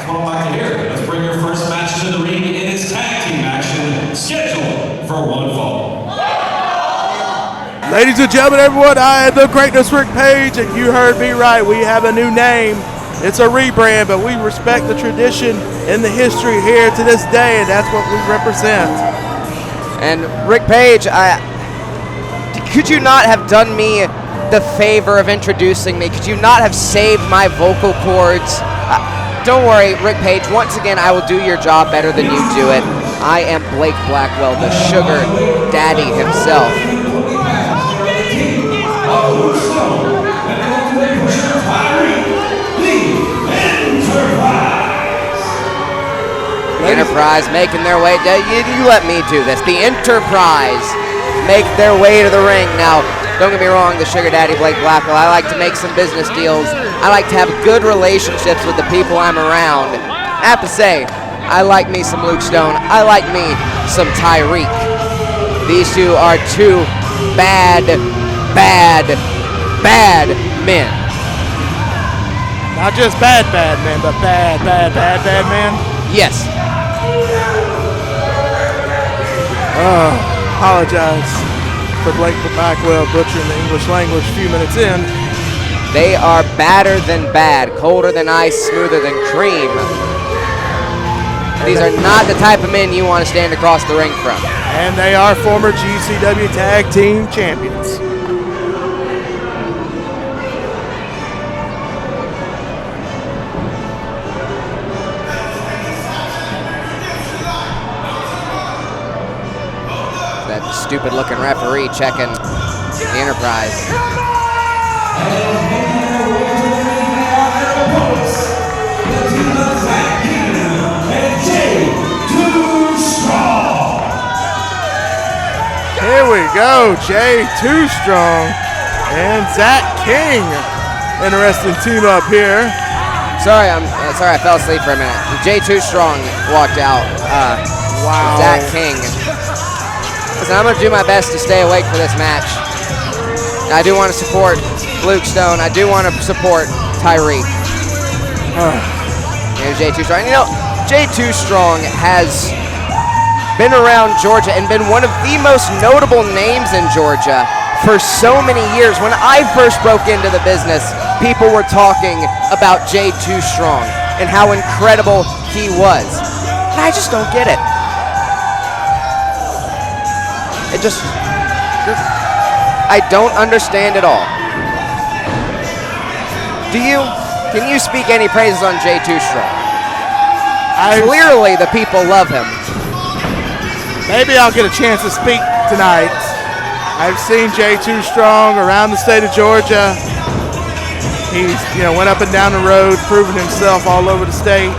That's what I like to hear. Let's bring your first match to the ring in its tag team action, scheduled for one fall. Ladies and gentlemen, everyone, I am the greatness Rick Page, and you heard me right. We have a new name. It's a rebrand, but we respect the tradition and the history here to this day, and that's what we represent. And Rick Page, could you not have done me the favor of introducing me? Could you not have saved my vocal cords? Don't worry, Rick Page, once again, I will do your job better than you do it. I am Blake Blackwell, the sugar daddy himself. The Enterprise making their way, you let me do this. The Enterprise make their way to the ring. Now, don't get me wrong, the sugar daddy Blake Blackwell, I like to make some business deals. I like to have good relationships with the people I'm around. I have to say, I like me some Luke Stone. I like me some Tyreek. These two are two bad men. Not just bad men, but bad men. Yes. Apologize for Blake Blackwell butchering the English language a few minutes in. They are badder than bad, colder than ice, smoother than cream. These are not the type of men you want to stand across the ring from. And they are former GCW Tag Team Champions. That stupid looking referee checking the Enterprise. Here we go, Jay Too Strong and Zach King. Interesting team up here. Sorry, I fell asleep for a minute. Jay Too Strong walked out. Wow. Zach King. Listen, I'm going to do my best to stay awake for this match. I do want to support Luke Stone. I do want to support Tyreek. Here's Jay Too Strong. You know, Jay Too Strong has been around Georgia and been one of the most notable names in Georgia for so many years. When I first broke into the business, people were talking about Jay Too Strong and how incredible he was. And I just don't get it. I don't understand it all. Do you? Can you speak any praises on Jay Too Strong? Clearly the people love him. Maybe I'll get a chance to speak tonight. I've seen Jay Too Strong around the state of Georgia. He's, went up and down the road, proving himself all over the state.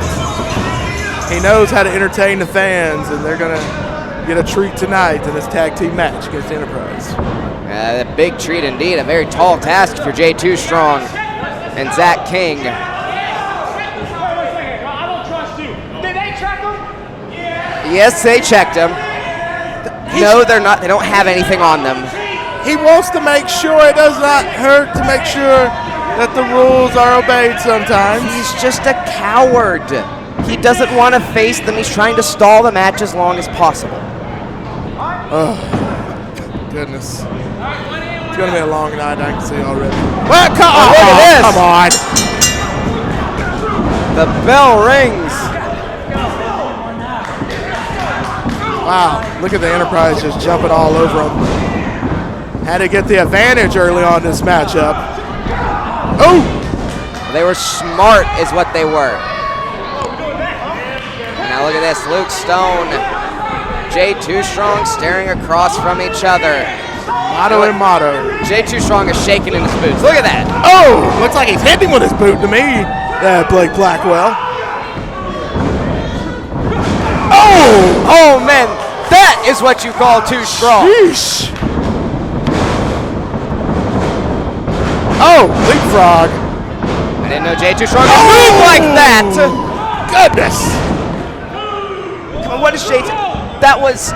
He knows how to entertain the fans, and they're going to get a treat tonight in this tag team match against Enterprise. A big treat indeed. A very tall task for Jay Too Strong and Zach King. I don't trust you. Did they check him? Yes, they checked him. No, they're not. They don't have anything on them. He wants to make sure it does not hurt, to make sure that the rules are obeyed sometimes. He's just a coward. He doesn't want to face them. He's trying to stall the match as long as possible. Oh, goodness. It's going to be a long night, I can see already. Well, look at this. Come on. The bell rings. Wow, look at the Enterprise just jumping all over him. Had to get the advantage early on this matchup. Oh! They were smart is what they were. Now look at this, Luke Stone, Jay Too Strong staring across from each other. Motto and motto. Jay Too Strong is shaking in his boots. Look at that. Oh! Looks like he's hitting with his boot to me, Blake Blackwell. Oh man, that is what you call too strong. Sheesh. Oh, leapfrog. I didn't know Jay Too Strong could move like that. Goodness. Come on, what is Jay Too? That was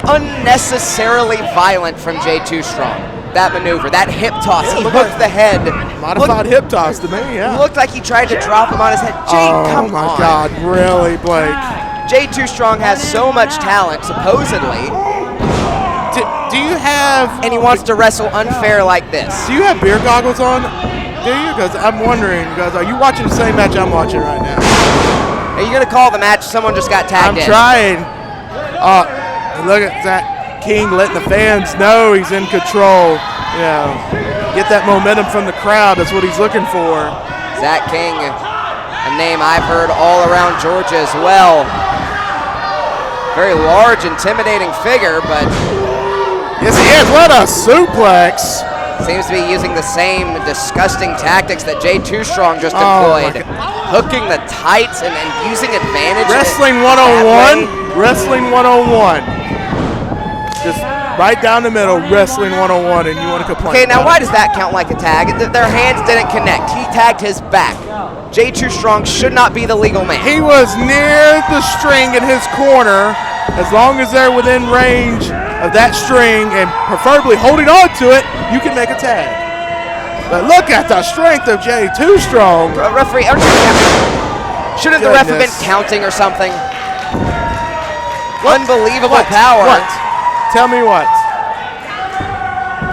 unnecessarily violent from Jay Too Strong. that maneuver, that hip toss. Yeah, He look hooked at- the head. Modified hip toss to me, yeah. Looked like he tried to drop him on his head. Jay, come my on. God, really, Blake? Jay Too Strong has so much talent, supposedly, Do you have and he wants to wrestle unfair like this. Do you have beer goggles on? Do you? Because I'm wondering, guys, are you watching the same match I'm watching right now? Are you going to call the match? Someone just got tagged I'm in. trying. Look at Zach King letting the fans know he's in control. You know, get that momentum from the crowd. That's what he's looking for. Zach King, a name I've heard all around Georgia as well. Very large, intimidating figure, but Yes, he is. What a suplex. seems to be using the same disgusting tactics that Jay Too Strong just Oh, my employed. Hooking the tights and using advantage. Wrestling that 101. way. Wrestling 101. Just right down the middle, Wrestling 101, and you want to complain. Okay, now about why it. does that count like a tag? Their hands didn't connect. He tagged his back. Jay Too Strong should not be the legal man. He was near the string in his corner. As long as they're within range of that string and preferably holding on to it, you can make a tag. But look at the strength of Jay Too Strong. Referee, shouldn't the ref have been Goodness. counting or something? What? Unbelievable What? power. What? Tell me what.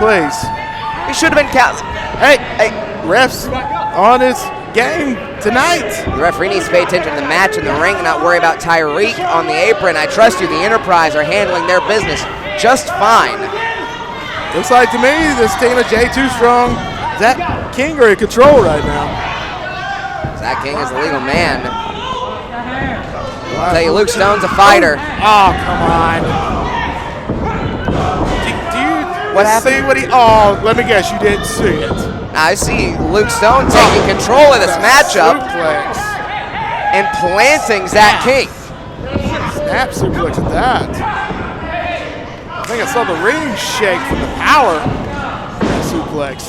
Please. He should have been counting. Hey, refs on his game tonight. The referee needs to pay attention to the match in the ring and not worry about Tyreek on the apron. I trust you, the Enterprise are handling their business just fine. Looks like to me this team of Jay Too Strong, Zach King are in control right now. Zach King is the legal man. I'll tell you, Luke Stone's a fighter. Oh, come on. Do you What happened? see what he... Oh, let me guess, you didn't see it. I see Luke Stone taking control of this matchup Suplex. and planting Zach King. Snap suplex at that. I think I saw the ring shake from the power of that suplex.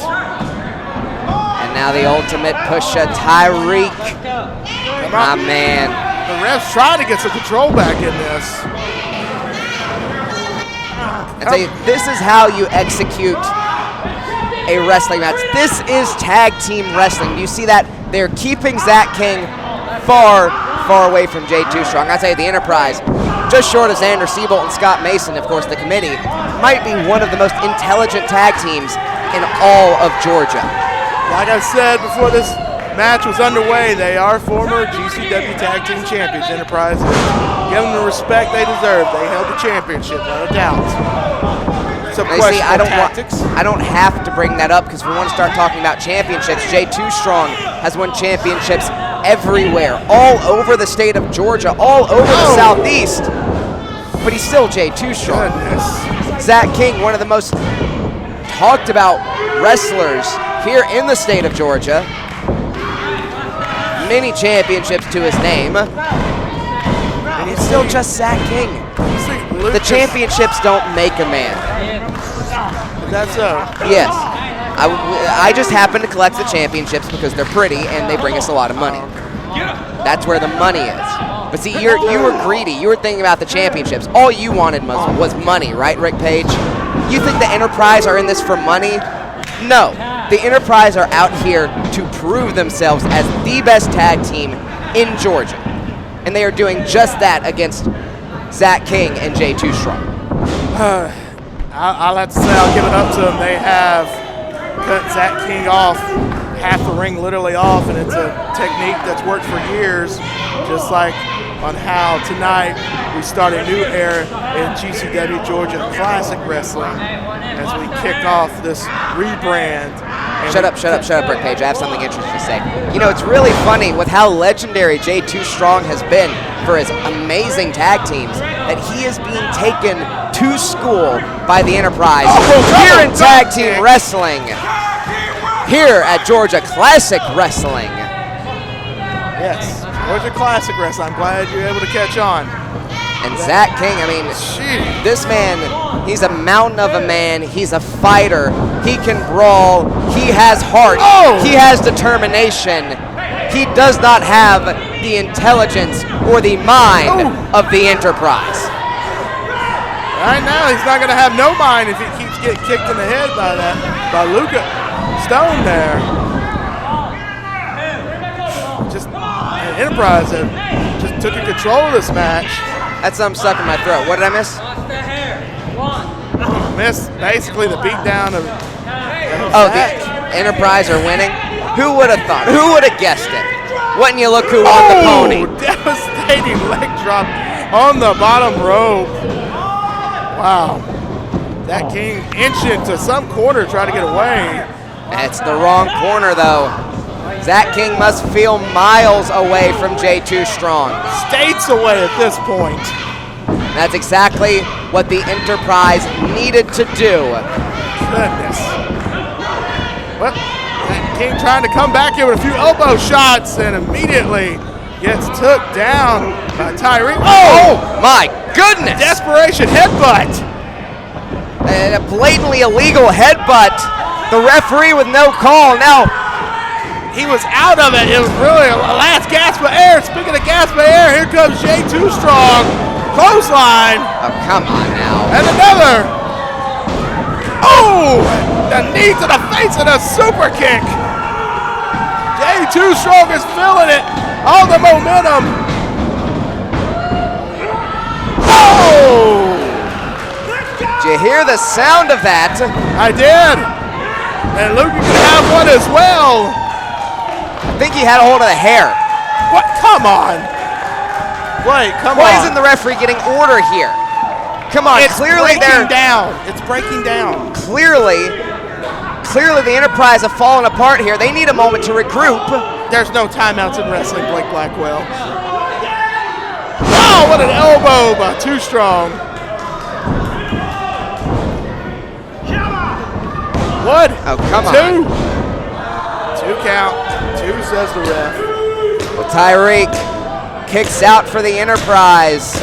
And now the ultimate push-up, Tyreek. Come My on. man. The refs trying to get some control back in this. I tell you, this is how you execute a wrestling match. This is tag team wrestling. Do you see that? They're keeping Zach King far, far away from Jay Too Strong. I tell you, the Enterprise, just short of Xander Seabolt and Scott Mason, of course, the committee, might be one of the most intelligent tag teams in all of Georgia. Like I said before this match was underway, they are former GCW Tag Team Champions. Enterprise. Give them the respect they deserve. They held the championship, without a doubt. Some Now, you see, I questionable don't tactics. I don't have to bring that up because we want to start talking about championships. Jay Too Strong has won championships everywhere, all over the state of Georgia, all over the Southeast. But he's still Jay Too Strong. Goodness. Zach King, one of the most talked about wrestlers here in the state of Georgia. Many championships to his name. And he's still just Zach King. The championships don't make a man. That's so. Yes. I just happen to collect the championships because they're pretty and they bring us a lot of money. That's where the money is. But see, you were greedy. You were thinking about the championships. All you wanted was money, right, Rick Page? You think the Enterprise are in this for money? No. The Enterprise are out here to prove themselves as the best tag team in Georgia. And they are doing just that against Zach King and Jay Too Strong. I'll have to say I'll give it up to them. They have cut Zach King off, half the ring literally off, and it's a technique that's worked for years, just like on how tonight we start a new era in GCW Georgia Classic Wrestling as we kick off this rebrand. And Shut up, Rick Page. I have something interesting to say. You know, it's really funny with how legendary Jay Too Strong has been for his amazing tag teams that he is being taken to school by the Enterprise here in tag team wrestling, here at Georgia Classic Wrestling. Yes, Georgia Classic Wrestling. I'm glad you're able to catch on. And Zach King, I mean, this man, he's a mountain of a man. He's a fighter. He can brawl. He has heart. He has determination. He does not have the intelligence or the mind of the Enterprise. Right now, he's not going to have no mind if he keeps getting kicked in the head by Luca Stone there. Just Enterprise just took control of this match. That's something stuck in my throat. What did I miss? Missed basically the beatdown of the Enterprise are winning? Who would have thought? Who would have guessed it? Wouldn't you look who won the pony? Devastating leg drop on the bottom rope. Wow. That King inching to some corner, try to get away. It's the wrong corner, though. Zach King must feel miles away from J2 Strong. States away at this point. That's exactly what the Enterprise needed to do. Goodness. Well, Zach King trying to come back here with a few elbow shots and immediately gets took down by Tyree. Oh my goodness! Desperation headbutt. A blatantly illegal headbutt. The referee with no call. Now, he was out of it. It was really a last gasp of air. Speaking of gasp of air, here comes J2 Strong. Clothesline. Oh, come on now. And another. Oh, the knee to the face and a super kick. J2 Strong is feeling it. All the momentum. Oh! Did you hear the sound of that? I did. And Luke, you can have one as well. I think he had a hold of the hair. What? Come on. Wait, come on. Why isn't the referee getting order here? Come on, It's clearly breaking down. It's breaking down. Clearly the Enterprise have fallen apart here. They need a moment to regroup. There's no timeouts in wrestling, Blake Blackwell. Oh, what an elbow by Too Strong. What? Oh, come on. Two count. Two says the ref. Well, Tyreek kicks out for the Enterprise.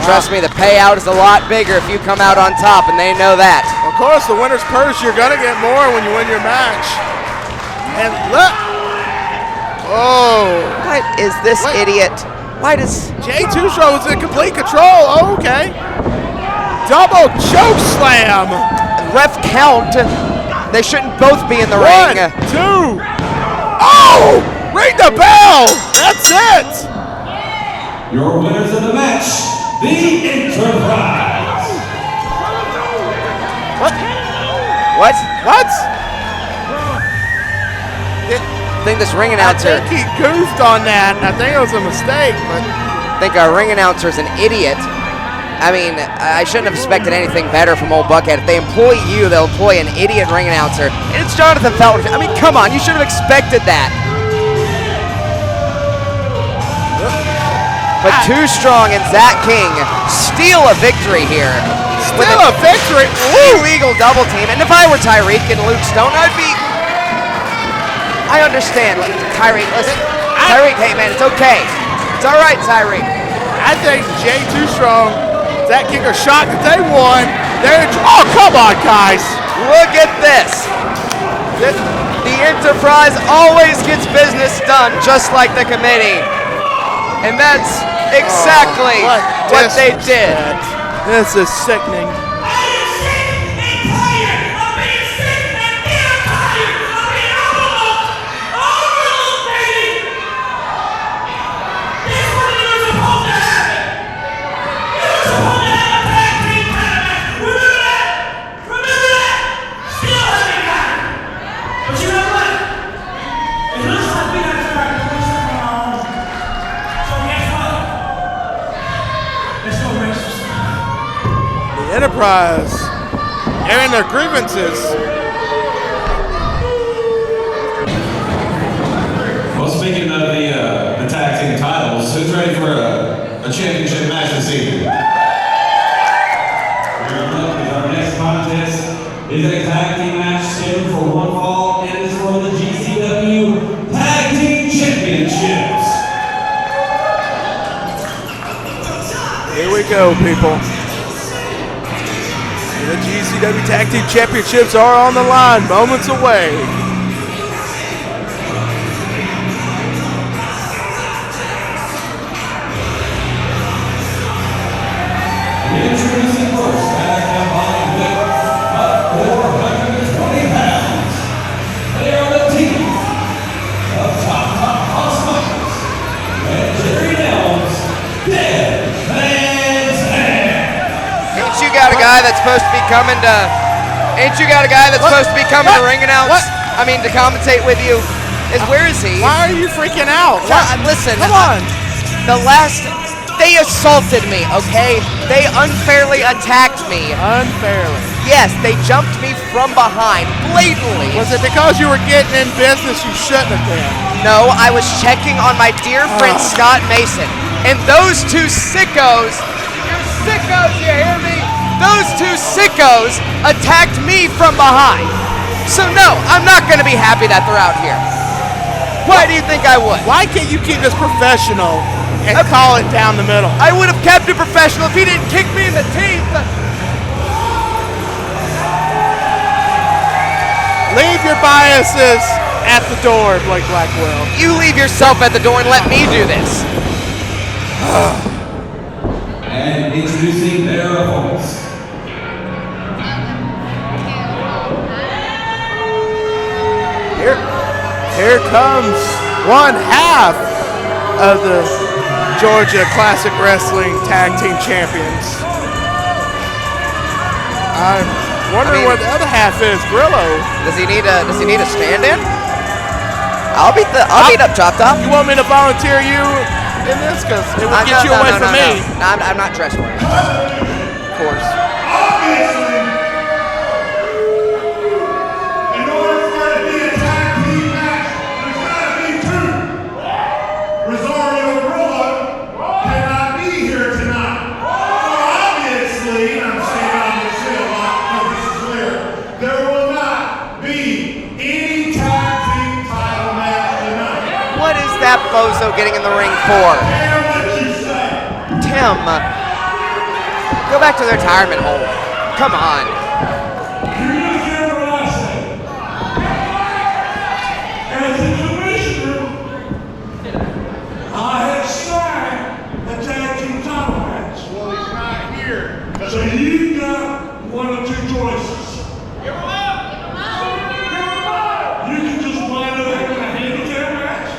Trust me, the payout is a lot bigger if you come out on top, and they know that. Of course, the winner's purse, you're going to get more when you win your match. And look. Oh. What is this idiot? Why does... J2 Strong was in complete control. Oh, okay. Double choke slam. Ref count. They shouldn't both be in the ring. 1, 2. Oh! Ring the bell. That's it. Your winners of the match, the Enterprise. What? I think this ring announcer... I think he goofed on that, and I think it was a mistake, but... I think our ring announcer is an idiot. I mean, I shouldn't have expected anything better from old Buckhead. If they employ you, they'll employ an idiot ring announcer. It's Jonathan Felton. I mean, come on, you should have expected that. But Too Strong and Zach King steal a victory here. Still a victory. Illegal double team. And if I were Tyreek and Luke Stone, I'd be... I understand. Tyreek, listen. Tyreek, hey man, it's okay. It's all right, Tyreek. I think J2 Strong, Zach King are shocked that they won. Oh, come on, guys. Look at this. The Enterprise always gets business done, just like the committee. And that's exactly what they did. This is sickening. Enterprise airing their grievances. Well, speaking of the tag team titles, who's ready for a championship match this evening? Our next contest is a tag team match scheduled for one fall, and it's for the GCW Tag Team Championships. Here we go, people. The GCW Tag Team Championships are on the line, moments away. that's supposed to be coming to? Ain't you got a guy that's supposed to be coming to ring announce? I mean, to commentate with you. Where is he? Why are you freaking out? Listen, come on. They assaulted me, okay? They unfairly attacked me. Unfairly. Yes, they jumped me from behind, blatantly. Was it because you were getting in business you shouldn't have been? No, I was checking on my dear friend Scott Mason. And those two sickos, you hear me? Those two sickos attacked me from behind. So no, I'm not going to be happy that they're out here. Why do you think I would? Why can't you keep this professional and call it down the middle? I would have kept it professional if he didn't kick me in the teeth. Leave your biases at the door, Blake Blackwell. You leave yourself at the door and let me do this. And introducing their opponents. Here comes one half of the Georgia Classic Wrestling Tag Team Champions. I'm wondering where the other half is. Grillo. Does he need a stand-in? I'll beat up Chop Top. You want me to volunteer you in this? Because it would get you away from me. No, I'm not dressed for it. Of course. Obviously, in order for it to be a tag team match, there's got to be two. Rosario Gorilla cannot be here tonight. So obviously, I'm saying obviously a lot because this is clear, there will not be any tag team title match tonight. What is that bozo getting in the ring for? Damn what you say. Tim, go back to the retirement home. Come on. You just hear what I say. As a commissioner, I have signed the tag team title match. Well, he's not here. So you got one of two choices. Give him up! You can just wind up having a handicap match.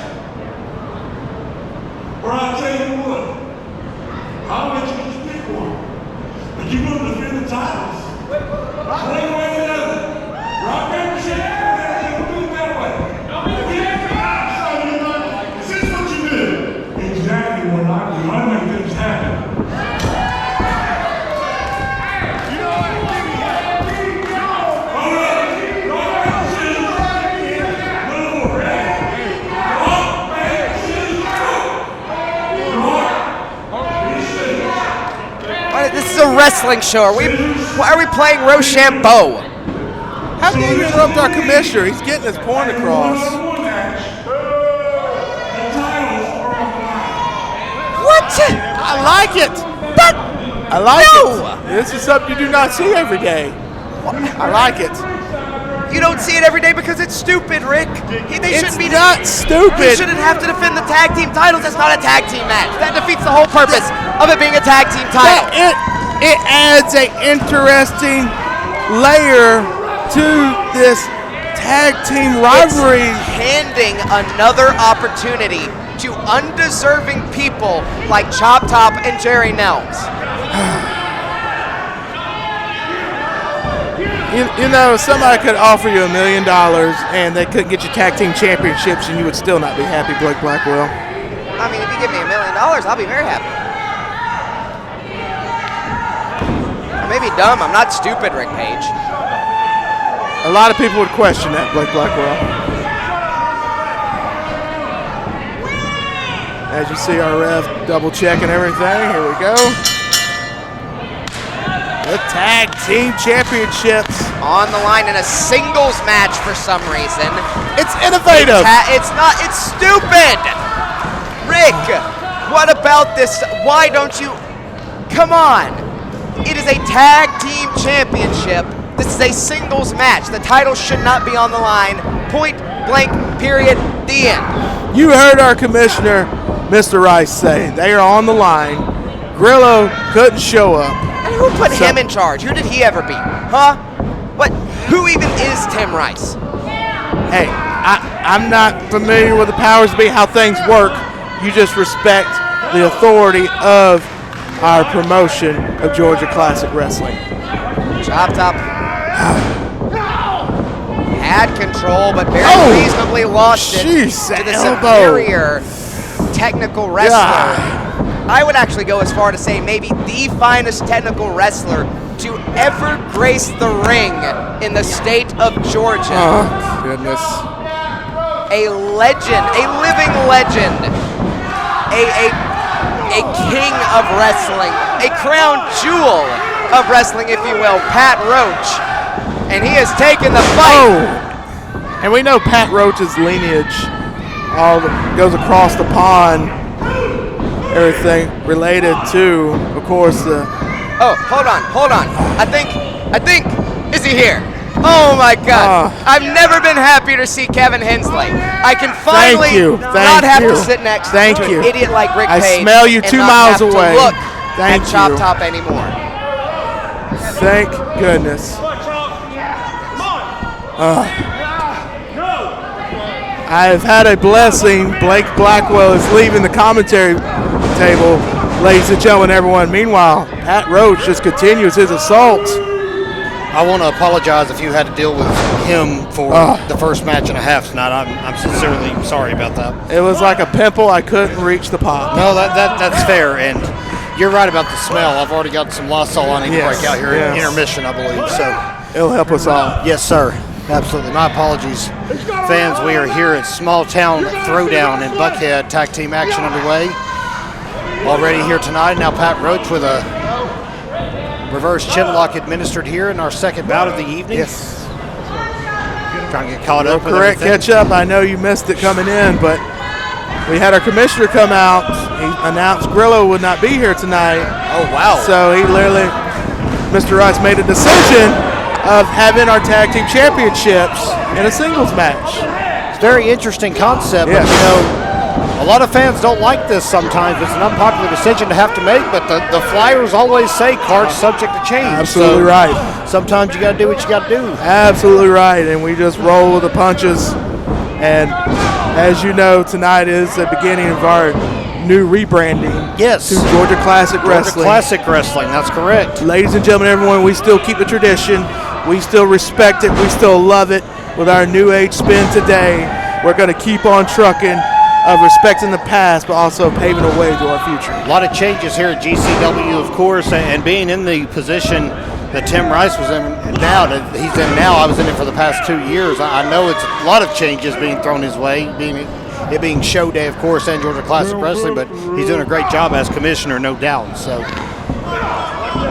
Or I'll tell you what, I'll let you just pick one. But you're going to defend the titles. One way or the other. Rock, paper, scissors, we'll do it that way. Is this what you do? Exactly what I do. I make things happen. You know what? Hold up. Rock, paper, scissors. Move. Ready? Rock, paper, scissors, go. Rock. This is a wrestling show. Why are we playing Rochambeau? How dare you interrupt our commissioner? He's getting his point across. What? I like it. I like it. This is something you do not see every day. I like it. You don't see it every day because it's stupid, Rick. It's not stupid. You shouldn't have to defend the tag team titles. That's not a tag team match. That defeats the whole purpose of it being a tag team title. It adds an interesting layer to this tag team rivalry. It's handing another opportunity to undeserving people like Chop Top and Jerry Nelms. You know, somebody could offer you $1 million and they couldn't get you tag team championships and you would still not be happy, Blake Blackwell. I mean, if you give me $1 million, I'll be very happy. I may be dumb. I'm not stupid, Rick Page. A lot of people would question that, Blake Blackwell. As you see our ref double checking everything. Here we go. The tag team championships on the line in a singles match for some reason. It's innovative. It's stupid. Rick, what about this? Why don't you? Come on. It is a tag team championship. This is a singles match. The title should not be on the line. Point blank, period, the end. You heard our commissioner, Mr. Rice, say they are on the line. Grillo couldn't show up. And who put him in charge? Who did he ever beat? Huh? What? Who even is Tim Rice? Hey, I'm not familiar with the powers that be, how things work. You just respect the authority of our promotion of Georgia Classic Wrestling. Chop Top had control, but very reasonably lost it to the superior technical wrestler. I would actually go as far to say maybe the finest technical wrestler to ever grace the ring in the state of Georgia. Oh, goodness. A legend, a living legend, a king of wrestling, a crown jewel of wrestling, if you will, Pat Roach. And he has taken the fight. And we know Pat Roach's lineage all goes across the pond. Everything related to, of course, the... Oh, hold on. I think, is he here? Oh my God! I've never been happier to see Kevin Hensley. I can finally not have to sit next to an idiot like Rick Page. I smell you 2 miles away. To look at Chop Top anymore. Thank goodness. I've had a blessing. Blake Blackwell is leaving the commentary table, ladies and gentlemen, everyone. Meanwhile, Pat Roach just continues his assault. I want to apologize if you had to deal with him for the first match and a half tonight. I'm sincerely sorry about that. It was like a pimple. I couldn't reach the pop. No, that's fair, and you're right about the smell. I've already got some Lysol I need to break out here in intermission, I believe. So it'll help us all. Yes, sir. Absolutely. My apologies, fans. We are here at Small Town Throwdown in Buckhead. Tag team action underway. Already here tonight. Now Pat Roach with a reverse chinlock administered here in our second bout of the evening. Yes. Trying to get caught up with correct catch up. I know you missed it coming in, but we had our commissioner come out. He announced Grillo would not be here tonight. Oh, wow. So he literally, Mr. Rice made a decision of having our tag team championships in a singles match. It's a very interesting concept, but you know, a lot of fans don't like this sometimes. It's an unpopular decision to have to make, but the Flyers always say cards subject to change. Absolutely right. Sometimes you got to do what you got to do. Absolutely right, and we just roll with the punches. And as you know, tonight is the beginning of our new rebranding. Yes. To Georgia Classic Wrestling. Georgia Classic Wrestling, that's correct. Ladies and gentlemen, everyone, we still keep the tradition. We still respect it. We still love it. With our new age spin today, we're going to keep on trucking of respecting the past, but also paving a way to our future. A lot of changes here at GCW, of course, and being in the position that Tim Rice was in now, that he's in now, I was in it for the past 2 years. I know it's a lot of changes being thrown his way, it being show day, of course, and Georgia Classic Wrestling, but he's doing a great job as commissioner, no doubt. So,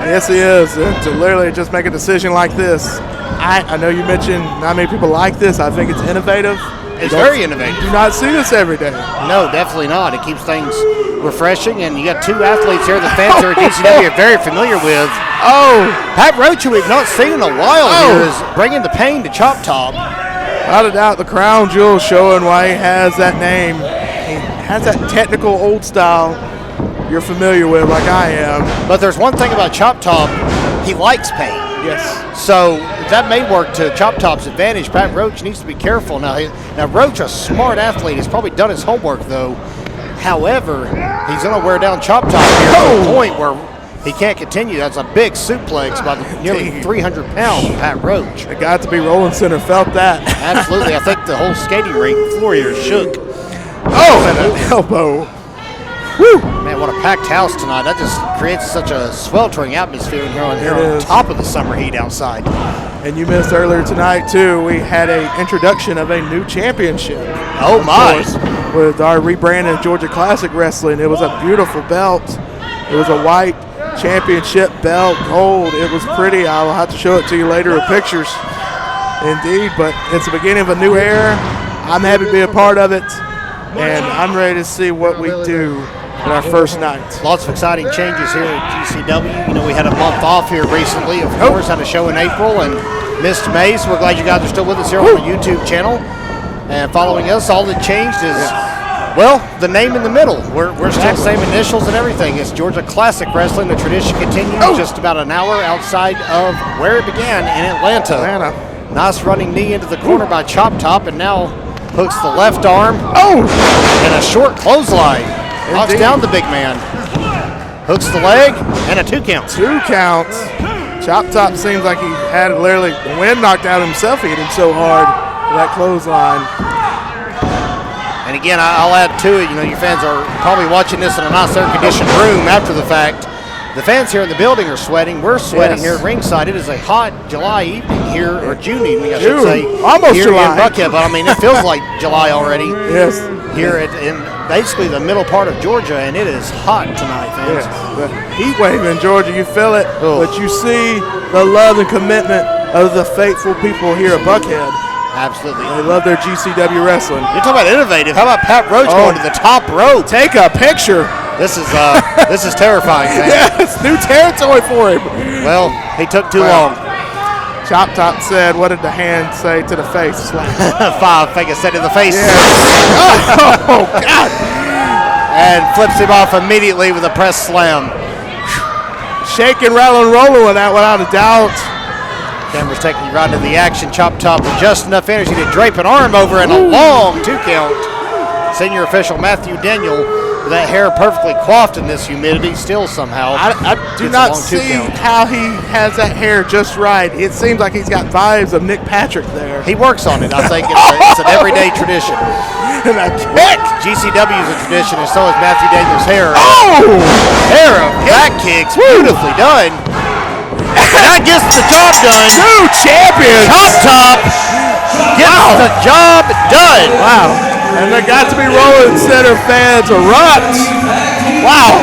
yes, he is. And to literally just make a decision like this, I know you mentioned not many people like this. I think it's innovative. It's very innovative. You do not see this every day. No, definitely not. It keeps things refreshing, and you got two athletes here the fans here at GCW are very familiar with. Oh, Pat Roach, who we've not seen in a while here, is bringing the pain to Chop Top. Without a doubt, the crown jewel showing why he has that name. He has that technical old style you're familiar with, like I am. But there's one thing about Chop Top, he likes pain. Yes. So that may work to Chop Top's advantage. Pat Roach needs to be careful. Now Roach, a smart athlete, has probably done his homework, though. However, he's going to wear down Chop Top here to the point where he can't continue. That's a big suplex by the nearly 300-pound Pat Roach. The guy to be rolling center felt that. Absolutely. I think the whole skating rink floor here shook. Oh, and an elbow. Woo! Man, what a packed house tonight. That just creates such a sweltering atmosphere here on top of the summer heat outside. And you missed earlier tonight, too. We had an introduction of a new championship. Oh, my. With our rebranded Georgia Classic Wrestling. It was a beautiful belt. It was a white championship belt, gold. It was pretty. I will have to show it to you later with pictures. Indeed, but it's the beginning of a new era. I'm happy to be a part of it, and I'm ready to see what we do in our first night. Lots of exciting changes here at GCW. You know, we had a month off here recently. Of course, had a show in April and missed May, so we're glad you guys are still with us here on the YouTube channel. And following us, all that changed is, well, the name in the middle. We're still the same initials and everything. It's Georgia Classic Wrestling. The tradition continues just about an hour outside of where it began in Atlanta. Nice running knee into the corner by Chop Top, and now hooks the left arm. And a short clothesline. Knocks down the big man. hooks the leg, and a 2 count. 2 counts. Chop Top seems like he had literally the wind knocked out himself. He hit him so hard with that clothesline. And again, I'll add to it, your fans are probably watching this in a nice air-conditioned room after the fact. The fans here in the building are sweating. We're sweating here at ringside. It is a hot July evening here, or June evening, I should say. Almost here July. in Buckhead, but I mean, it feels like July already. Yes. Here in basically the middle part of Georgia, and it is hot tonight, fans. Yes. The heat wave in Georgia, you feel it, but you see the love and commitment of the faithful people here at Buckhead. Absolutely. They love their GCW wrestling. You're talking about innovative. How about Pat Roach going to the top rope? Take a picture. This is terrifying, man. Yes, new territory for him. Well, he took too long. Chop Top said, what did the hand say to the face? 5 fake set in the face. Yeah. Oh, God. And flips him off immediately with a press slam. Shaking, rattling, rolling with that without a doubt. Camera's taking you right into the action. Chop Top with just enough energy to drape an arm over and a long 2 count. Senior official Matthew Daniel with that hair perfectly coiffed in this humidity still somehow. I do not see how he has that hair just right. It seems like he's got vibes of Nick Patrick there. He works on it. I think it's an everyday tradition. And a kick. GCW is a tradition, and so is Matthew Daniel's hair. Oh! Pair of back kicks, beautifully done. That gets the job done. 2 champions. Chop Top gets the job done. Wow. And they got to be Rolling Center fans erupt. Wow.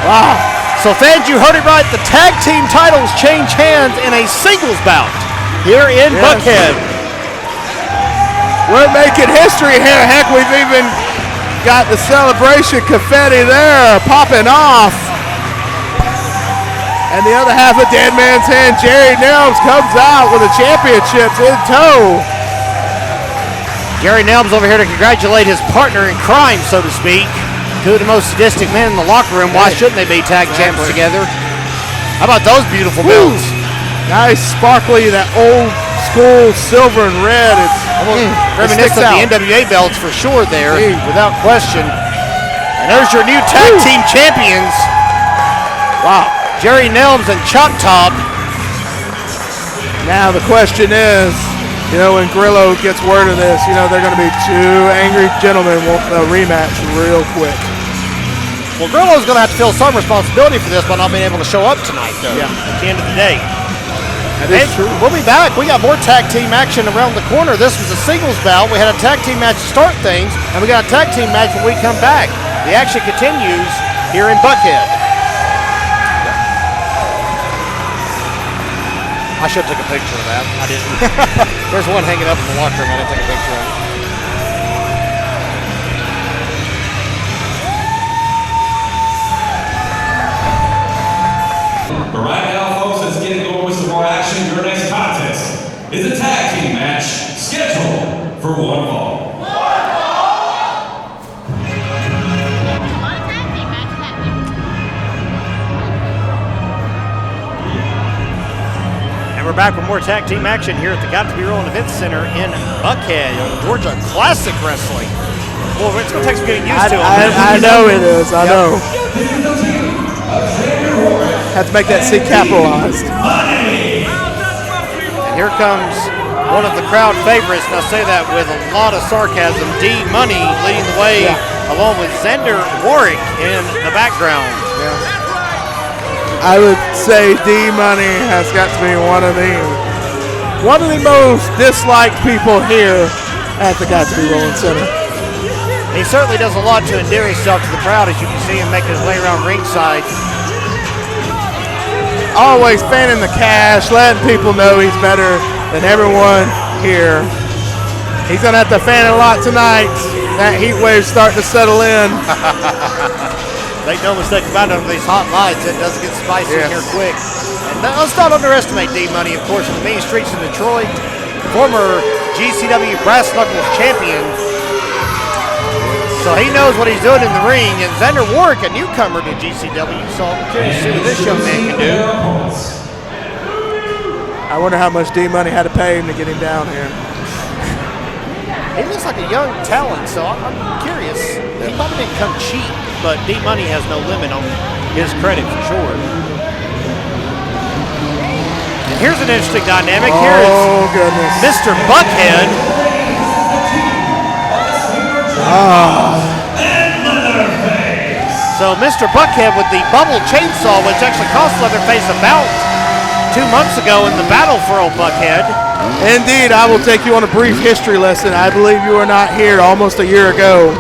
Wow. So fans, you heard it right. The tag team titles change hands in a singles bout here in Buckhead. We're making history here. Heck, we've even got the celebration confetti there popping off. And the other half of Dead Man's Hand, Jerry Nelms, comes out with the championships in tow. Jerry Nelms over here to congratulate his partner in crime, so to speak. 2 of the most sadistic men in the locker room. Why shouldn't they be tag champs together? How about those beautiful belts? Nice, sparkly, that old school silver and red. It's reminiscent of the NWA belts for sure there, without question. And there's your new tag team champions. Wow. Jerry Nelms and Chop Top. Now the question is, when Grillo gets word of this, they're going to be 2 angry gentlemen want a rematch real quick. Well, Grillo's going to have to feel some responsibility for this by not being able to show up tonight, though, at the end of the day. That is true. We'll be back. We got more tag team action around the corner. This was a singles bout. We had a tag team match to start things, and we got a tag team match when we come back. The action continues here in Buckhead. I should have took a picture of that. I didn't. There's one hanging up in the locker room. I didn't take a picture of it. But right now, folks, let's get it going with some more action. Your next contest is a tag team match scheduled for 1 fall. And we're back with more tag team action here at the Got to Be Rolling Events Center in Buckhead on Georgia Classic Wrestling. Well, it's going to take some getting used to. I know it is. I know. Have to make that C capitalized. And here comes one of the crowd favorites, and I say that with a lot of sarcasm, D Money leading the way, along with Xander Warwick in the background. I would say D Money has got to be one of the most disliked people here at the Got to Be Rolling Center. He certainly does a lot to endear himself to the crowd, as you can see him making his way around ringside. Always fanning the cash, letting people know he's better than everyone here. He's going to have to fan it a lot tonight. That heat wave's starting to settle in. Make no mistake about it, under these hot lights, it does get spicy here quick. And let's not underestimate D-Money, of course, from the mean streets of Detroit. Former GCW Brass Knuckles champion. So he knows what he's doing in the ring. And Xander Warwick, a newcomer to GCW, so I'm curious to see what this young man can do. I wonder how much D-Money had to pay him to get him down here. He looks like a young talent, so I'm curious. He probably didn't come cheap, but D-Money has no limit on his credit for sure. And here's an interesting dynamic. Here is goodness. Mr. Buckhead. So Mr. Buckhead with the bubble chainsaw, which actually cost Leatherface about 2 months ago in the battle for old Buckhead. Indeed, I will take you on a brief history lesson. I believe you were not here almost a year ago.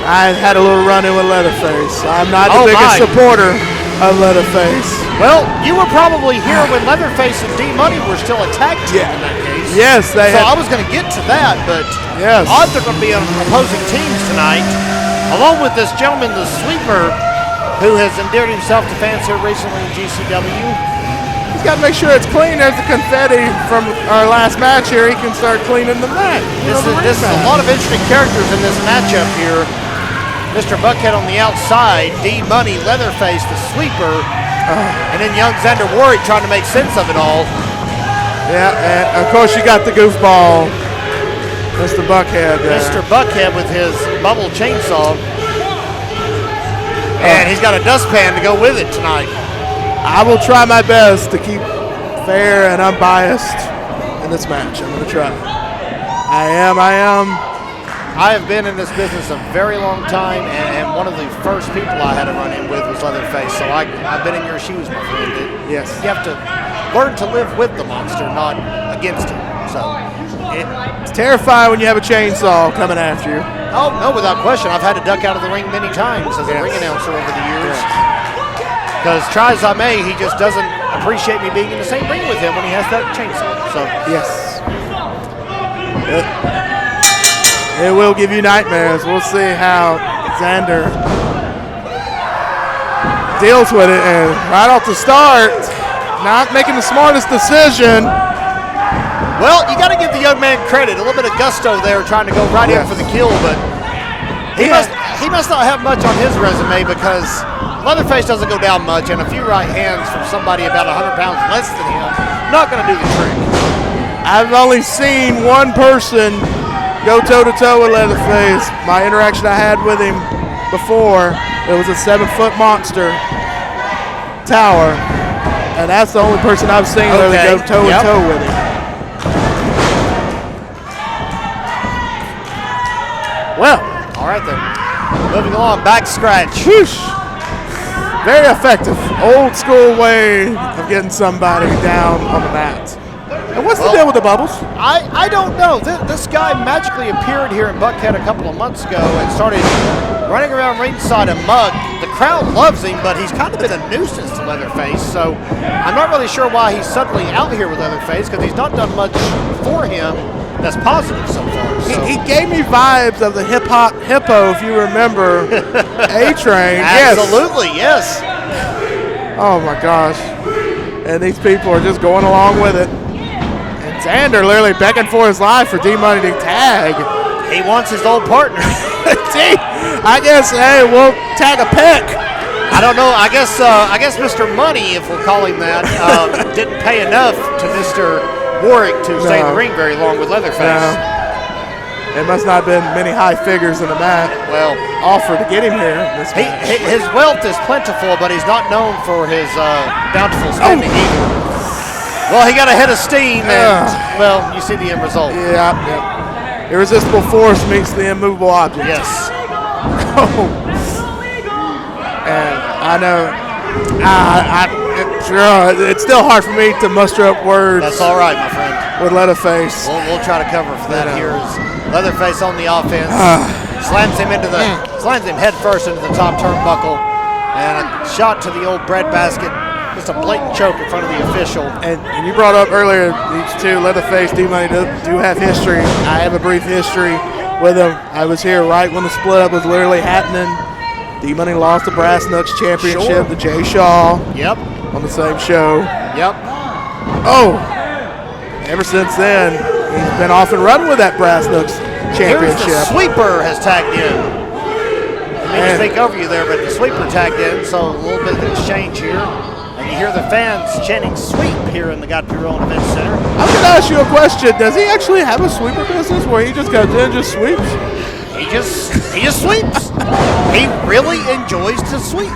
I had a little run-in with Leatherface. I'm not the biggest supporter of Leatherface. Well, you were probably here when Leatherface and D-Money were still a tag team in that case. Yes, they So I was going to get to that, but odds are going to be on opposing teams tonight, along with this gentleman, the Sweeper, who has endeared himself to fans here recently in GCW. He's got to make sure it's clean. There's the confetti from our last match here. He can start cleaning the mat. This is a lot of interesting characters in this matchup here. Mr. Buckhead on the outside, D-Money, Leatherface, the Sweeper, and then young Xander Warwick trying to make sense of it all. Yeah, and of course you got the goofball, Mr. Buckhead. Mr. Buckhead with his bubble chainsaw. And he's got a dustpan to go with it tonight. I will try my best to keep fair and unbiased in this match. I'm going to try. I am. I have been in this business a very long time, and one of the first people I had to run in with was Leatherface, so I've been in your shoes, my friend. Yes. You have to learn to live with the monster, not against him. So it's terrifying when you have a chainsaw coming after you. Oh, no, without question. I've had to duck out of the ring many times as a ring announcer over the years. Because try as I may, he just doesn't appreciate me being in the same ring with him when he has that chainsaw. So yes. It will give you nightmares. We'll see how Xander deals with it. And right off the start, not making the smartest decision. Well, you got to give the young man credit. A little bit of gusto there trying to go right in for the kill, but he must not have much on his resume because Leatherface doesn't go down much, and a few right hands from somebody about 100 pounds less than him, not going to do the trick. I've only seen one person go toe-to-toe with Leatherface. My interaction I had with him before, it was a 7-foot monster tower, and that's the only person I've seen really go toe-to-toe with him. Well, all right then. Moving along, back scratch. Whoosh. Very effective. Old school way of getting somebody down on the mat. And what's the deal with the bubbles? I don't know. This guy magically appeared here in Buckhead a couple of months ago and started running around ringside a mug. The crowd loves him, but he's kind of been a nuisance to Leatherface. So I'm not really sure why he's suddenly out here with Leatherface because he's not done much for him that's positive so far. So. He gave me vibes of the hip-hop hippo, if you remember, A-Train. Absolutely, yes. Oh, my gosh. And these people are just going along with it. And Xander literally begging for his life for D-Money to tag. He wants his old partner. I guess, hey, we'll tag a pick. I don't know. I guess Mr. Money, if we'll call him that, didn't pay enough to Mr. Warwick to stay in the ring very long with Leatherface. No. It must not have been many high figures in the mat offered to get him here. His wealth is plentiful, but he's not known for his bountiful spending either. Well, he got a head of steam, and, well, you see the end result. Yeah. Irresistible force meets the immovable object. Yes. And I know, it's still hard for me to muster up words. That's all right, my friend. With Leatherface. We'll try to cover for that here. Leatherface on the offense, slams him head first into the top turnbuckle, and a shot to the old bread basket. Just a blatant choke in front of the official. And you brought up earlier these two, Leatherface, D-Money, do have history. I have a brief history with them. I was here right when the split up was literally happening. D-Money lost the Brass Knucks Championship to Jay Shaw. Yep. On the same show. Yep. Oh, ever since then, he's been off and running with that Brass Knucks Championship. Here's the Sweeper has tagged in. I mean to think over you there, but the Sweeper tagged in, so a little bit of exchange here. You hear the fans chanting "sweep" here in the God Pirone Event Center. I'm going to ask you a question. Does he actually have a sweeper business where he just goes in and just sweeps? He just sweeps. He really enjoys to sweep.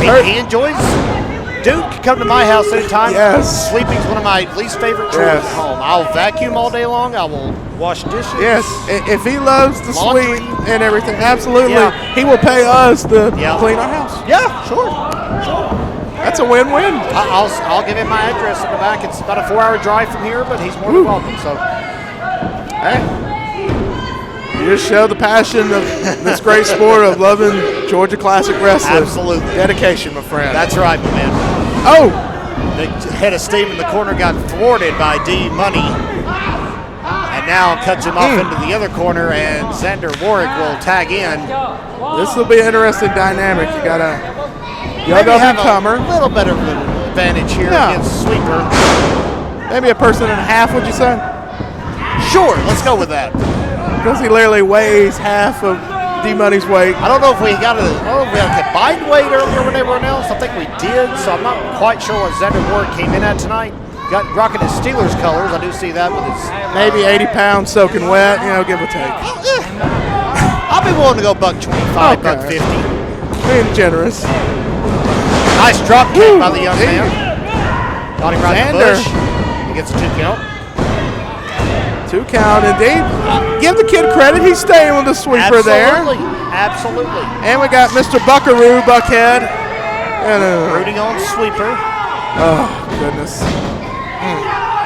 He enjoys. Dude can come to my house anytime. Yes. Sweeping's one of my least favorite chores at home. I'll vacuum all day long. I will wash dishes. Yes. If he loves to Laundry. sweep and everything, absolutely. Yeah. He will pay us to clean our house. Yeah, sure. That's a win-win. I'll give him my address in the back. It's about a 4-hour drive from here, but he's more than welcome. So, Hey. You just show the passion of this great sport of loving Georgia Classic Wrestling. Absolutely. Dedication, my friend. that's right, my man. Oh! The head of steam in the corner got thwarted by D Money, and now cuts him off into the other corner, and Xander Warwick will tag in. This will be an interesting dynamic. You got a young Maybe have up-and-comer. a little bit of an advantage here against Sweeper. Maybe a person and a half, would you say? Sure, let's go with that. Because he literally weighs half of D-Money's weight. I don't know if we got a combined weight earlier when they were announced. I think we did, so I'm not quite sure what Xander Warwick came in at tonight. Got rocking his Steelers colors. I do see that with his. Maybe 80 pounds soaking wet, give or take. I'll be willing to go $125, Okay. $150. Being generous. Nice drop kick by the young man. Got him right in the Xander. bush. He gets a 2 count. 2 count, indeed. Give the kid credit. He's staying with the sweeper there. Absolutely. And we got Mr. Buckaroo, Buckhead. And, Rooting on Sweeper. oh, goodness.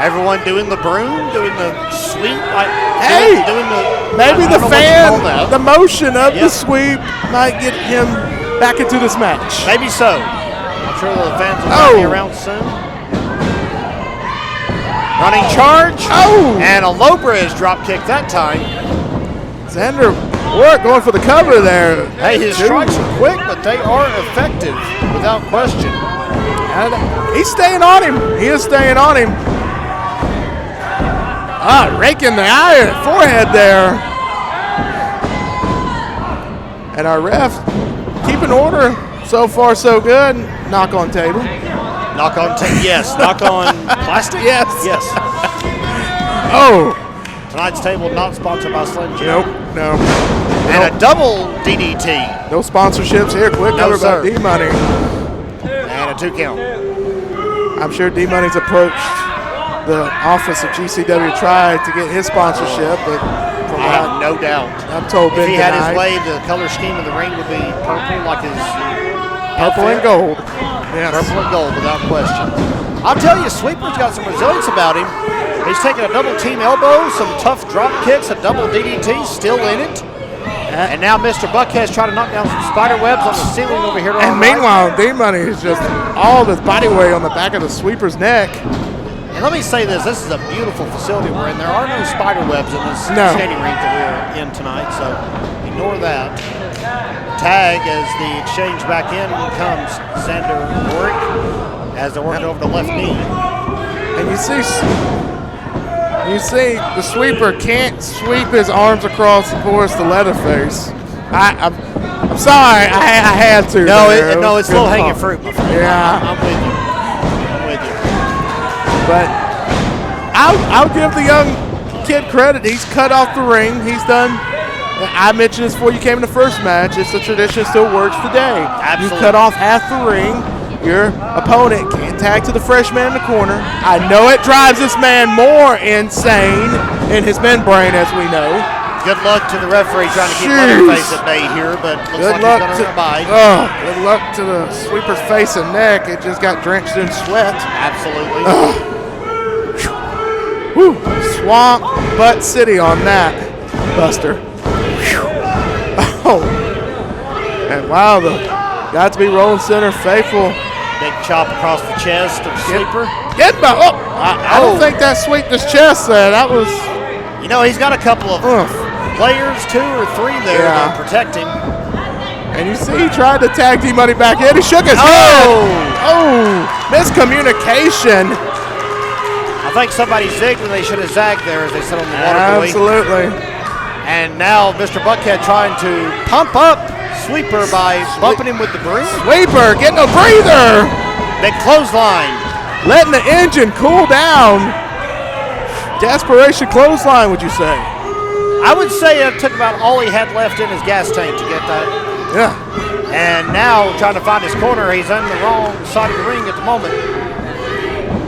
Everyone doing the broom, doing the sweep. Hey! doing the. Maybe I the don't know what you call fan, that. the motion of the Yep. sweep might get him back into this match. Maybe so. I'm sure the fans will be around soon. Running charge. Oh! And a low bridge drop kick that time. Xander Warwick going for the cover there. Hey, his strikes are quick, but they are effective without question. And he's staying on him. He is staying on him. Raking the forehead there. And our ref keeping order. So far, so good. Knock on table. Knock on yes. Knock on plastic? Yes. Yes. Oh. Tonight's table not sponsored by Slim Jim. Nope. No. And a double DDT. No sponsorships here. Quick No, cover by sir. D-Money. And a 2 count. I'm sure D-Money's approached the office of GCW, tried to get his sponsorship, but from I have no doubt. I'm told If been he had his denied. way, the color scheme of the ring would be purple like his Purple and outfit. gold. Yes. Purple and gold without question. I'll tell you, Sweeper's got some resilience about him. He's taking a double team elbow, some tough drop kicks, a double DDT, still in it. And now Mr. Buckhead's trying to knock down some spider webs on the ceiling over here. And meanwhile, D-Money is just all of his body weight on the back of the sweeper's neck. And let me say this is a beautiful facility we're in. There are no spider webs in this No. skating rink that we're in tonight, so ignore that. Tag as the exchange back in comes Xander Warwick as they're working over the left knee. And you see the sweeper can't sweep his arms across, of course, the Leatherface. I'm sorry, I had to. No, there. no, was it's good low-hanging call. fruit, my friend. Yeah. I'm with you. I'm with you. But I'll give the young kid credit. He's cut off the ring. He's done. I mentioned this before you came in the first match. It's a tradition, still works today. Absolutely. You cut off half the ring. Your opponent can't tag to the fresh man in the corner. I know it drives this man more insane in his membrane, as we know. Good luck to the referee trying to keep Jeez. Leatherface at bay here, but looks Good like luck he's going to abide. good luck to the sweeper's face and neck. It just got drenched in sweat. Absolutely. Whew. Swamp Butt City on that, Buster. Oh. And wow, the got to be rolling center faithful. Big chop across the chest of Sweeper. Get my, I don't think that sweeped his chest there. That was. You know, he's got a couple of players, 2 or 3 there to protect him. And you see he tried to tag D-Money back in. He shook his head. Oh, miscommunication. I think somebody zigged when they should have zagged there, as they said on the water boy. Absolutely. And now Mr. Buckhead trying to pump up Sweeper by bumping him with the broom. Sweeper getting a breather. Big clothesline. Letting the engine cool down. Desperation clothesline, would you say? I would say it took about all he had left in his gas tank to get that. Yeah. And now trying to find his corner. He's on the wrong side of the ring at the moment.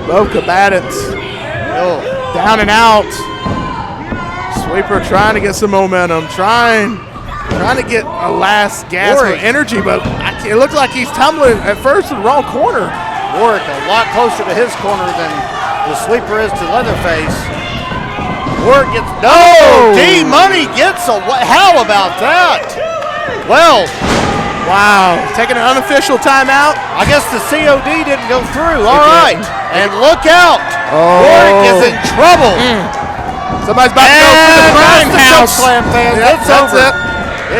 Both combatants Oh. down and out. Sweeper trying to get some momentum, trying to get a last gasp of Warwick. energy, but it looked like he's tumbling at first in the wrong corner. Warwick a lot closer to his corner than the Sweeper is to Leatherface. Warwick gets D-Money gets a how about that? Well, wow, taking an unofficial timeout. I guess the COD didn't go through. All right, and look out, Warwick is in trouble. Somebody's about to go for the grindhouse. Slam fans, Yep, it's that's over. it.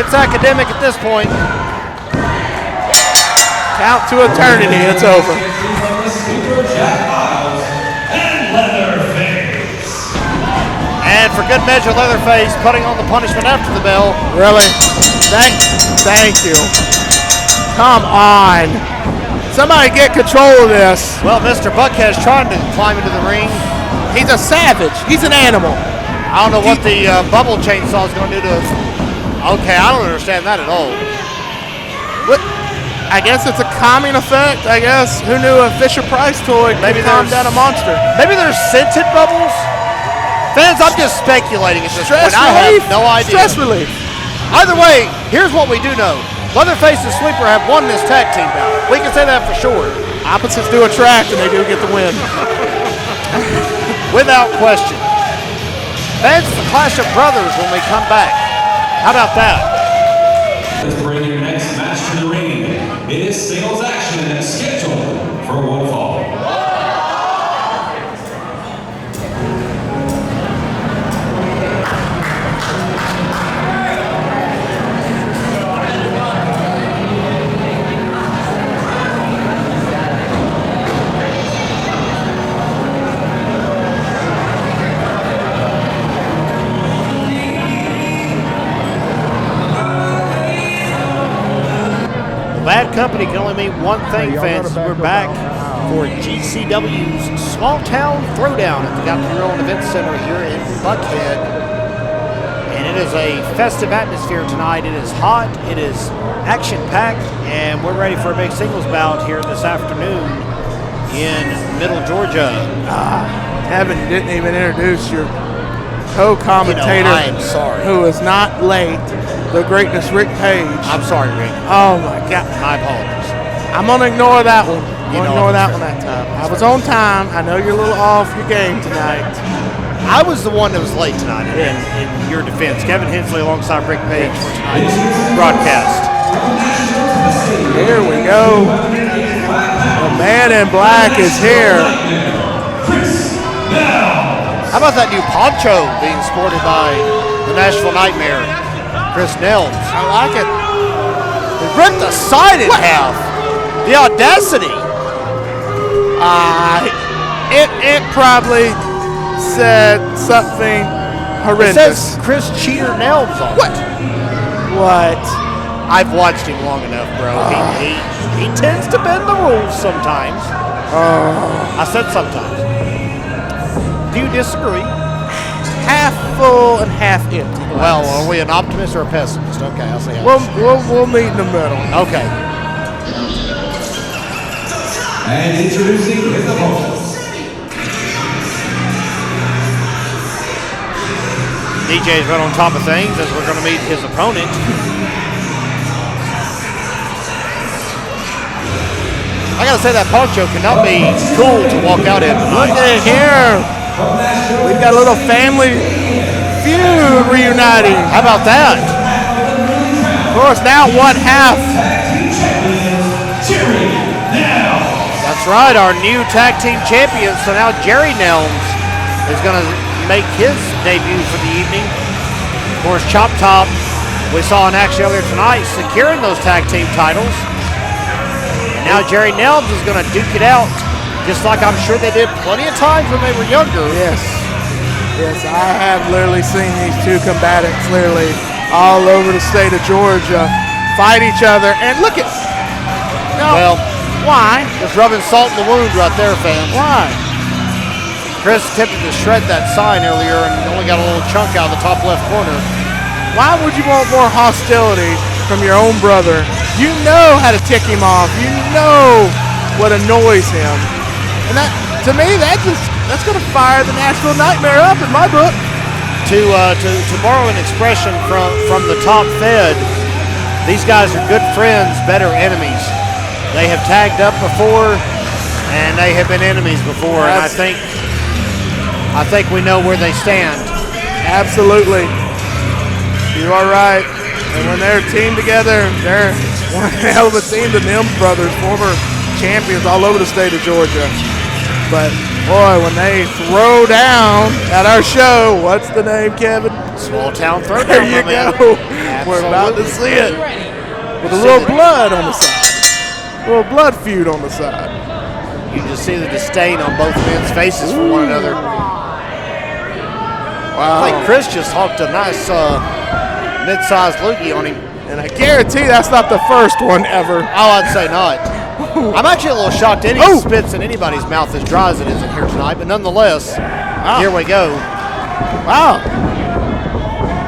It's academic at this point. Count to eternity, it's over. And for good measure, Leatherface putting on the punishment after the bell. Really? Thank you. Come on. Somebody get control of this. Well, Mr. Buckhead's trying to climb into the ring. He's a savage. He's an animal. I don't know what the bubble chainsaw is going to do to us. Okay, I don't understand that at all. What? I guess it's a calming effect, I guess. Who knew a Fisher-Price toy could calm down a monster? Maybe there's scented bubbles? Fans, I'm just speculating at this Stress point. relief. I have no idea. Stress relief. Either way, here's what we do know. Leatherface and Sweeper have won this tag team bout. We can say that for sure. Opposites do attract, and they do get the win. Without question. Fans, the Clash of Brothers when we come back. How about that? Let's bring your next match to the ring. It is singles action and scheduled for one fall. Bad company can only mean one thing, fans. We're back for GCW's Small Town Throwdown at the Dr. Earl Event Center here in Buckhead. And it is a festive atmosphere tonight. It is hot, it is action-packed, and we're ready for a big singles bout here this afternoon in Middle Georgia. Kevin, you didn't even introduce your co-commentator, I am sorry. who is not late, the greatness Rick Page. I'm sorry, Rick. Oh my God. My apologies. I'm gonna ignore that one. You know ignore that that's one right. that time. I was on time. I know you're a little off your game tonight. I was the one that was late tonight in your defense. Kevin Hensley alongside Rick Page for tonight's broadcast. Here we go. The man in black is here. How about that new poncho being sported by the Nashville Nightmare, Chris Nelms? I like it. They ripped the side in half. The audacity. It probably said something It horrendous. says Chris Cheater Nelms on What? it. What? I've watched him long enough, bro. He tends to bend the rules sometimes. I said sometimes. Do you disagree? Half full and half empty. Well, are we an optimist or a pessimist? Okay, I'll see how. We'll meet in the middle. Okay. And introducing his opponents. DJ's right on top of things as we're going to meet his opponent. I gotta say that poncho cannot be cool to walk out in. Look at it here. We've got a little family feud reuniting. How about that? Of course, now one half. That's right, our new tag team champion. So now Jerry Nelms is going to make his debut for the evening. Of course, Chop Top, we saw in action earlier tonight, securing those tag team titles. And now Jerry Nelms is going to duke it out, just like I'm sure they did plenty of times when they were younger. Yes, I have literally seen these two combatants literally all over the state of Georgia fight each other. And look at, no, Well, Why? Just rubbing salt in the wound right there, fam. Why? Chris attempted to shred that sign earlier and only got a little chunk out of the top left corner. Why would you want more hostility from your own brother? You know how to tick him off. You know what annoys him. And that, to me, that's going to fire the Nashville Nightmare up in my book. To borrow an expression from the top fed, these guys are good friends, better enemies. They have tagged up before, and they have been enemies before. And I think we know where they stand. Absolutely. You are right. And when they're teamed together, they're one hell of a team. The Nims brothers, former champions all over the state of Georgia. But, boy, when they throw down at our show, what's the name, Kevin? Small town Throwdown. There you go. We're about to see it. With a little blood on the side. A little blood feud on the side. You can just see the disdain on both men's faces for one another. Wow. I think Chris just hawked a nice mid-sized loogie on him. And I guarantee that's not the first one ever. Oh, I'd say not. I'm actually a little shocked any spits in anybody's mouth as dry as it is in here tonight, but nonetheless, here we go. Wow.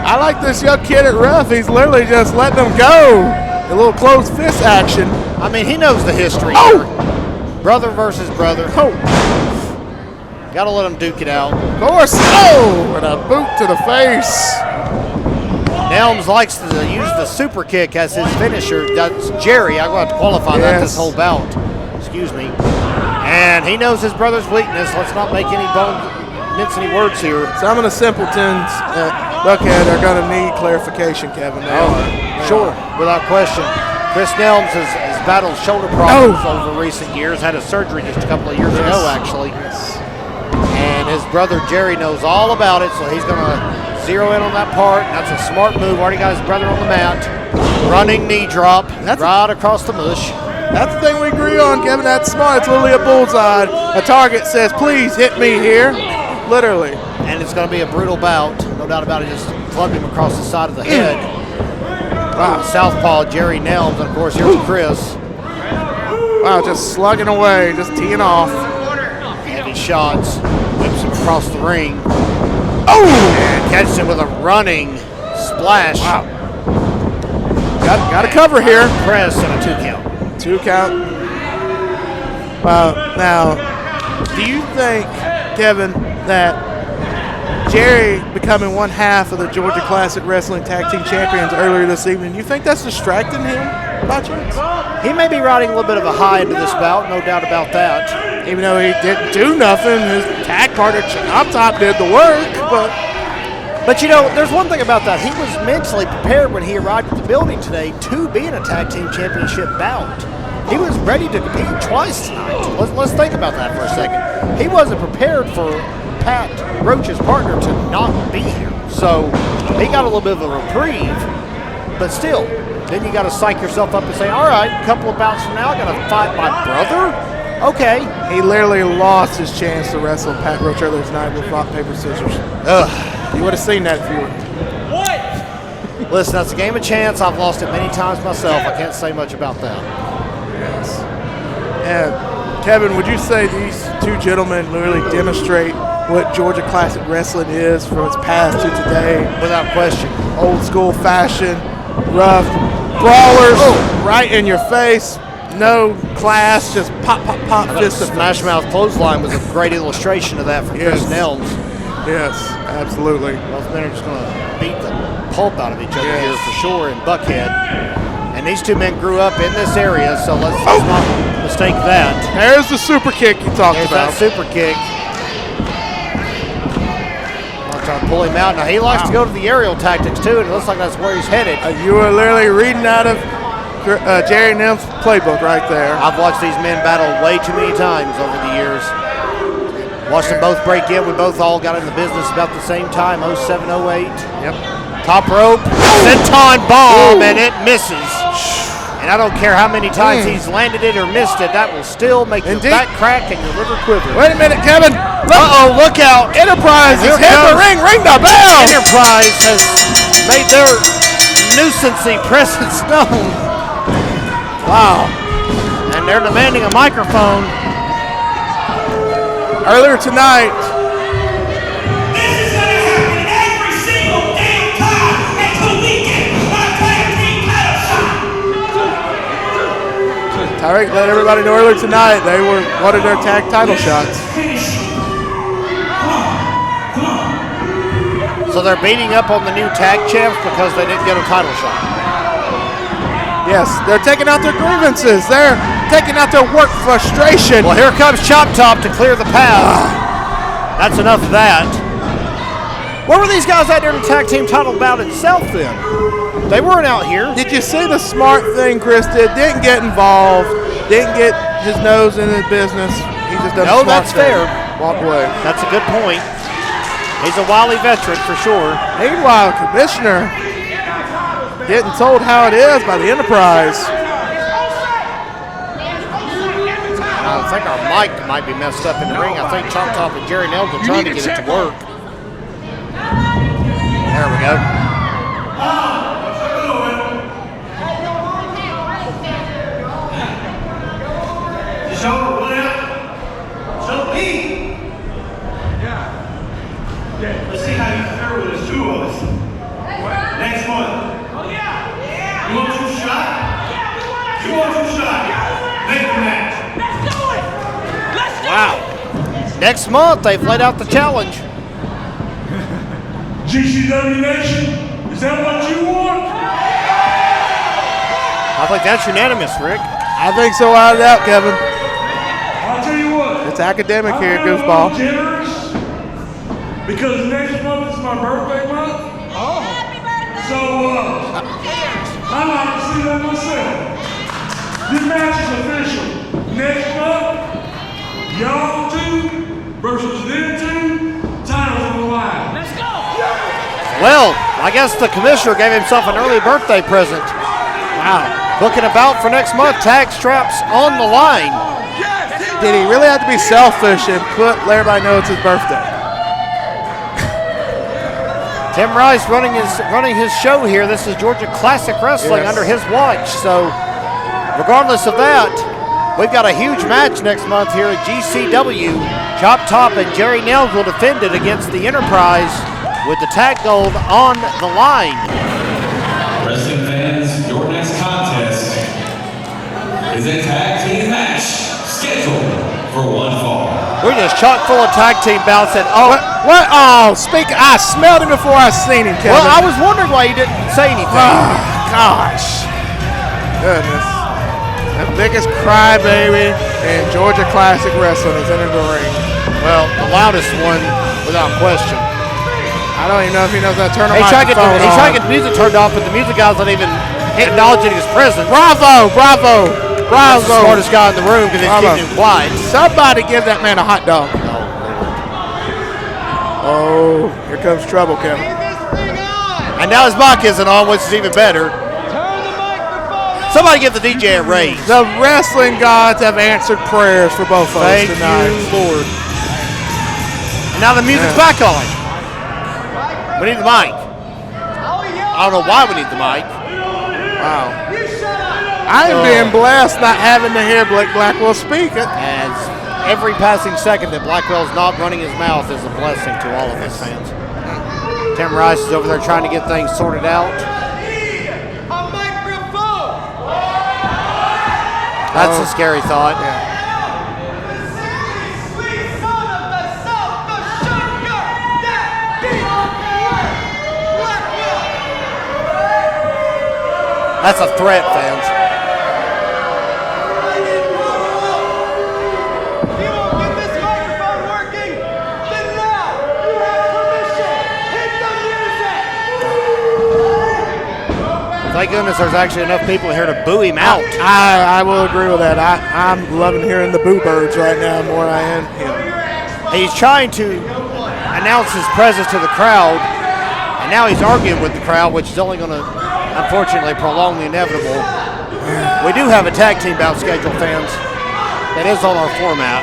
I like this young kid at ref. He's literally just letting them go. A little closed fist action. I mean, he knows the history here. Brother versus brother. Gotta let him duke it out. Of course. Oh, and a boot to the face. Nelms likes to use the super kick as his finisher. That's Jerry. I'm going to qualify that this whole bout. Excuse me. And he knows his brother's weakness. Let's not make mince any words here. Some of the simpletons at Buckhead are going to need clarification, Kevin. Sure, without question. Chris Nelms has battled shoulder problems over recent years. Had a surgery just a couple of years ago, actually. And his brother Jerry knows all about it, so he's going to zero in on that part. That's a smart move. Already got his brother on the mat. Running knee drop right across the mush. That's the thing we agree on, Kevin. That's smart. It's literally a bullseye. A target says, please hit me here. Literally. And it's going to be a brutal bout. No doubt about it. Just clubbed him across the side of the head. Wow. Southpaw Jerry Nelms. And, of course, here's Chris. Wow, just slugging away. Just teeing off. Heavy shots. Whips him across the ring. And catches him with a running splash. Wow. Got a cover here. Press and a 2 count. 2 count. Now, do you think, Kevin, that Jerry becoming one half of the Georgia Classic Wrestling Tag Team Champions earlier this evening, you think that's distracting him by chance? He may be riding a little bit of a high into this bout, no doubt about that. Even though he didn't do nothing, his tag partner up top did the work, But you know, there's one thing about that. He was mentally prepared when he arrived at the building today to be in a tag team championship bout. He was ready to compete twice tonight. Let's think about that for a second. He wasn't prepared for Pat Roach's partner to not be here. So he got a little bit of a reprieve, but still, then you got to psych yourself up and say, all right, a couple of bouts from now, I got to fight my brother? Okay. He literally lost his chance to wrestle Pat Roach earlier tonight with rock, paper, scissors. You would have seen that if you were. Listen, that's a game of chance. I've lost it many times myself. I can't say much about that. Yes. And Kevin, would you say these two gentlemen really demonstrate what Georgia Classic Wrestling is from its past to today? Without question. Old school fashion, rough, brawlers, right in your face. No class, just pop, pop, pop. Just a Smash Mouth clothesline was a great illustration of that from Chris Nelms. Yes, absolutely. Both men are just going to beat the pulp out of each other here for sure in Buckhead. And these two men grew up in this area, so let's not mistake that. There's the super kick you talked about. There's that super kick. I'm trying to pull him out. Now, he likes to go to the aerial tactics, too, and it looks like that's where he's headed. You are literally reading out of Jerry Nem's playbook right there. I've watched these men battle way too many times over the years. Watched them both break in. We both all got in the business about the same time, 07, 08. Yep. Top rope, senton bomb, and it misses. And I don't care how many times he's landed it or missed it, that will still make your back crack and your liver quiver. Wait a minute, Kevin. Uh-oh, look out. Enterprise is hitting the ring. Ring the bell. Enterprise has made their nuisancy presence known. Wow. And and they're demanding a microphone. Earlier tonight, This is going to happen every single damn time until we get our tag team title shot. Tyreek let everybody know earlier tonight they wanted their tag title shots. Finish it. Come on. So they're beating up on the new tag champs because they didn't get a title shot. Yes, they're taking out their grievances. They're taking out their work frustration. Well, here comes Chop Top to clear the path. That's enough of that. Where were these guys out there in the tag team title bout itself then? They weren't out here. Did you see the smart thing Chris did? Didn't get involved. Didn't get his nose in his business. He just done a smart that's thing. fair. Walk away. That's a good point. He's a wily veteran for sure. Meanwhile, Commissioner getting told how it is by the Enterprise. I think our mic might be messed up in the ring. I think Chop Top and Jerry Nelson trying to get it to work. There we go. Let's see how you fare with us, two of us. Next month. You want your shot? You want your shot? Make the match. Wow. Next month, they've laid out the challenge. GCW Nation, is that what you want? I think that's unanimous, Rick. I think so, without a doubt, Kevin. I'll tell you what. It's academic I'm here, gonna be Goofball. generous because next month is my birthday month. So, I'd like to see that myself. This match is official. Next month, y'all two versus them two, titles on the line. Well, I guess the commissioner gave himself an early birthday present. Wow. Booking a bout for next month, tag straps on the line. Did he really have to be selfish and let everybody know it's his birthday? Tim Rice running his show here. This is Georgia Classic Wrestling under his watch. So, regardless of that, we've got a huge match next month here at GCW. Chop Top and Jerry Nails will defend it against the Enterprise with the tag gold on the line. Wrestling fans, your next contest is a tag team match scheduled for one fall. We're just chock full of tag team bouts and What? Oh, I smelled him before I seen him, Kevin. well, I was wondering why you didn't say anything. Oh, gosh. Goodness. The biggest crybaby in Georgia Classic Wrestling is in the ring. Well, the loudest one, without question. I don't even know if he knows how to turn a He's trying to microphone on. get the music turned off, but the music guy's not even acknowledging his presence. Bravo, bravo, That's the bravo. smartest guy in the room because he's Bravo. keeping him quiet. Somebody give that man a hot dog. Oh, here comes trouble, Kevin. And now his mic isn't on, which is even better. Somebody give the DJ a raise. The wrestling gods have answered prayers for both of us Thank tonight. you, Lord. And now the music's back on. We need the mic. I don't know why we need the mic. Wow. I'm being blessed not having to hear Blake Blackwell speak it. As every passing second that Blackwell's not running his mouth is a blessing to all of us fans. Tim Rice is over there trying to get things sorted out. That's a scary thought. That's a threat, fans. Thank goodness there's actually enough people here to boo him out. I will agree with that. I'm loving hearing the boo birds right now more than I am him. He's trying to announce his presence to the crowd, and now he's arguing with the crowd, which is only going to, unfortunately, prolong the inevitable. We do have a tag team bout schedule, fans. That is on our format.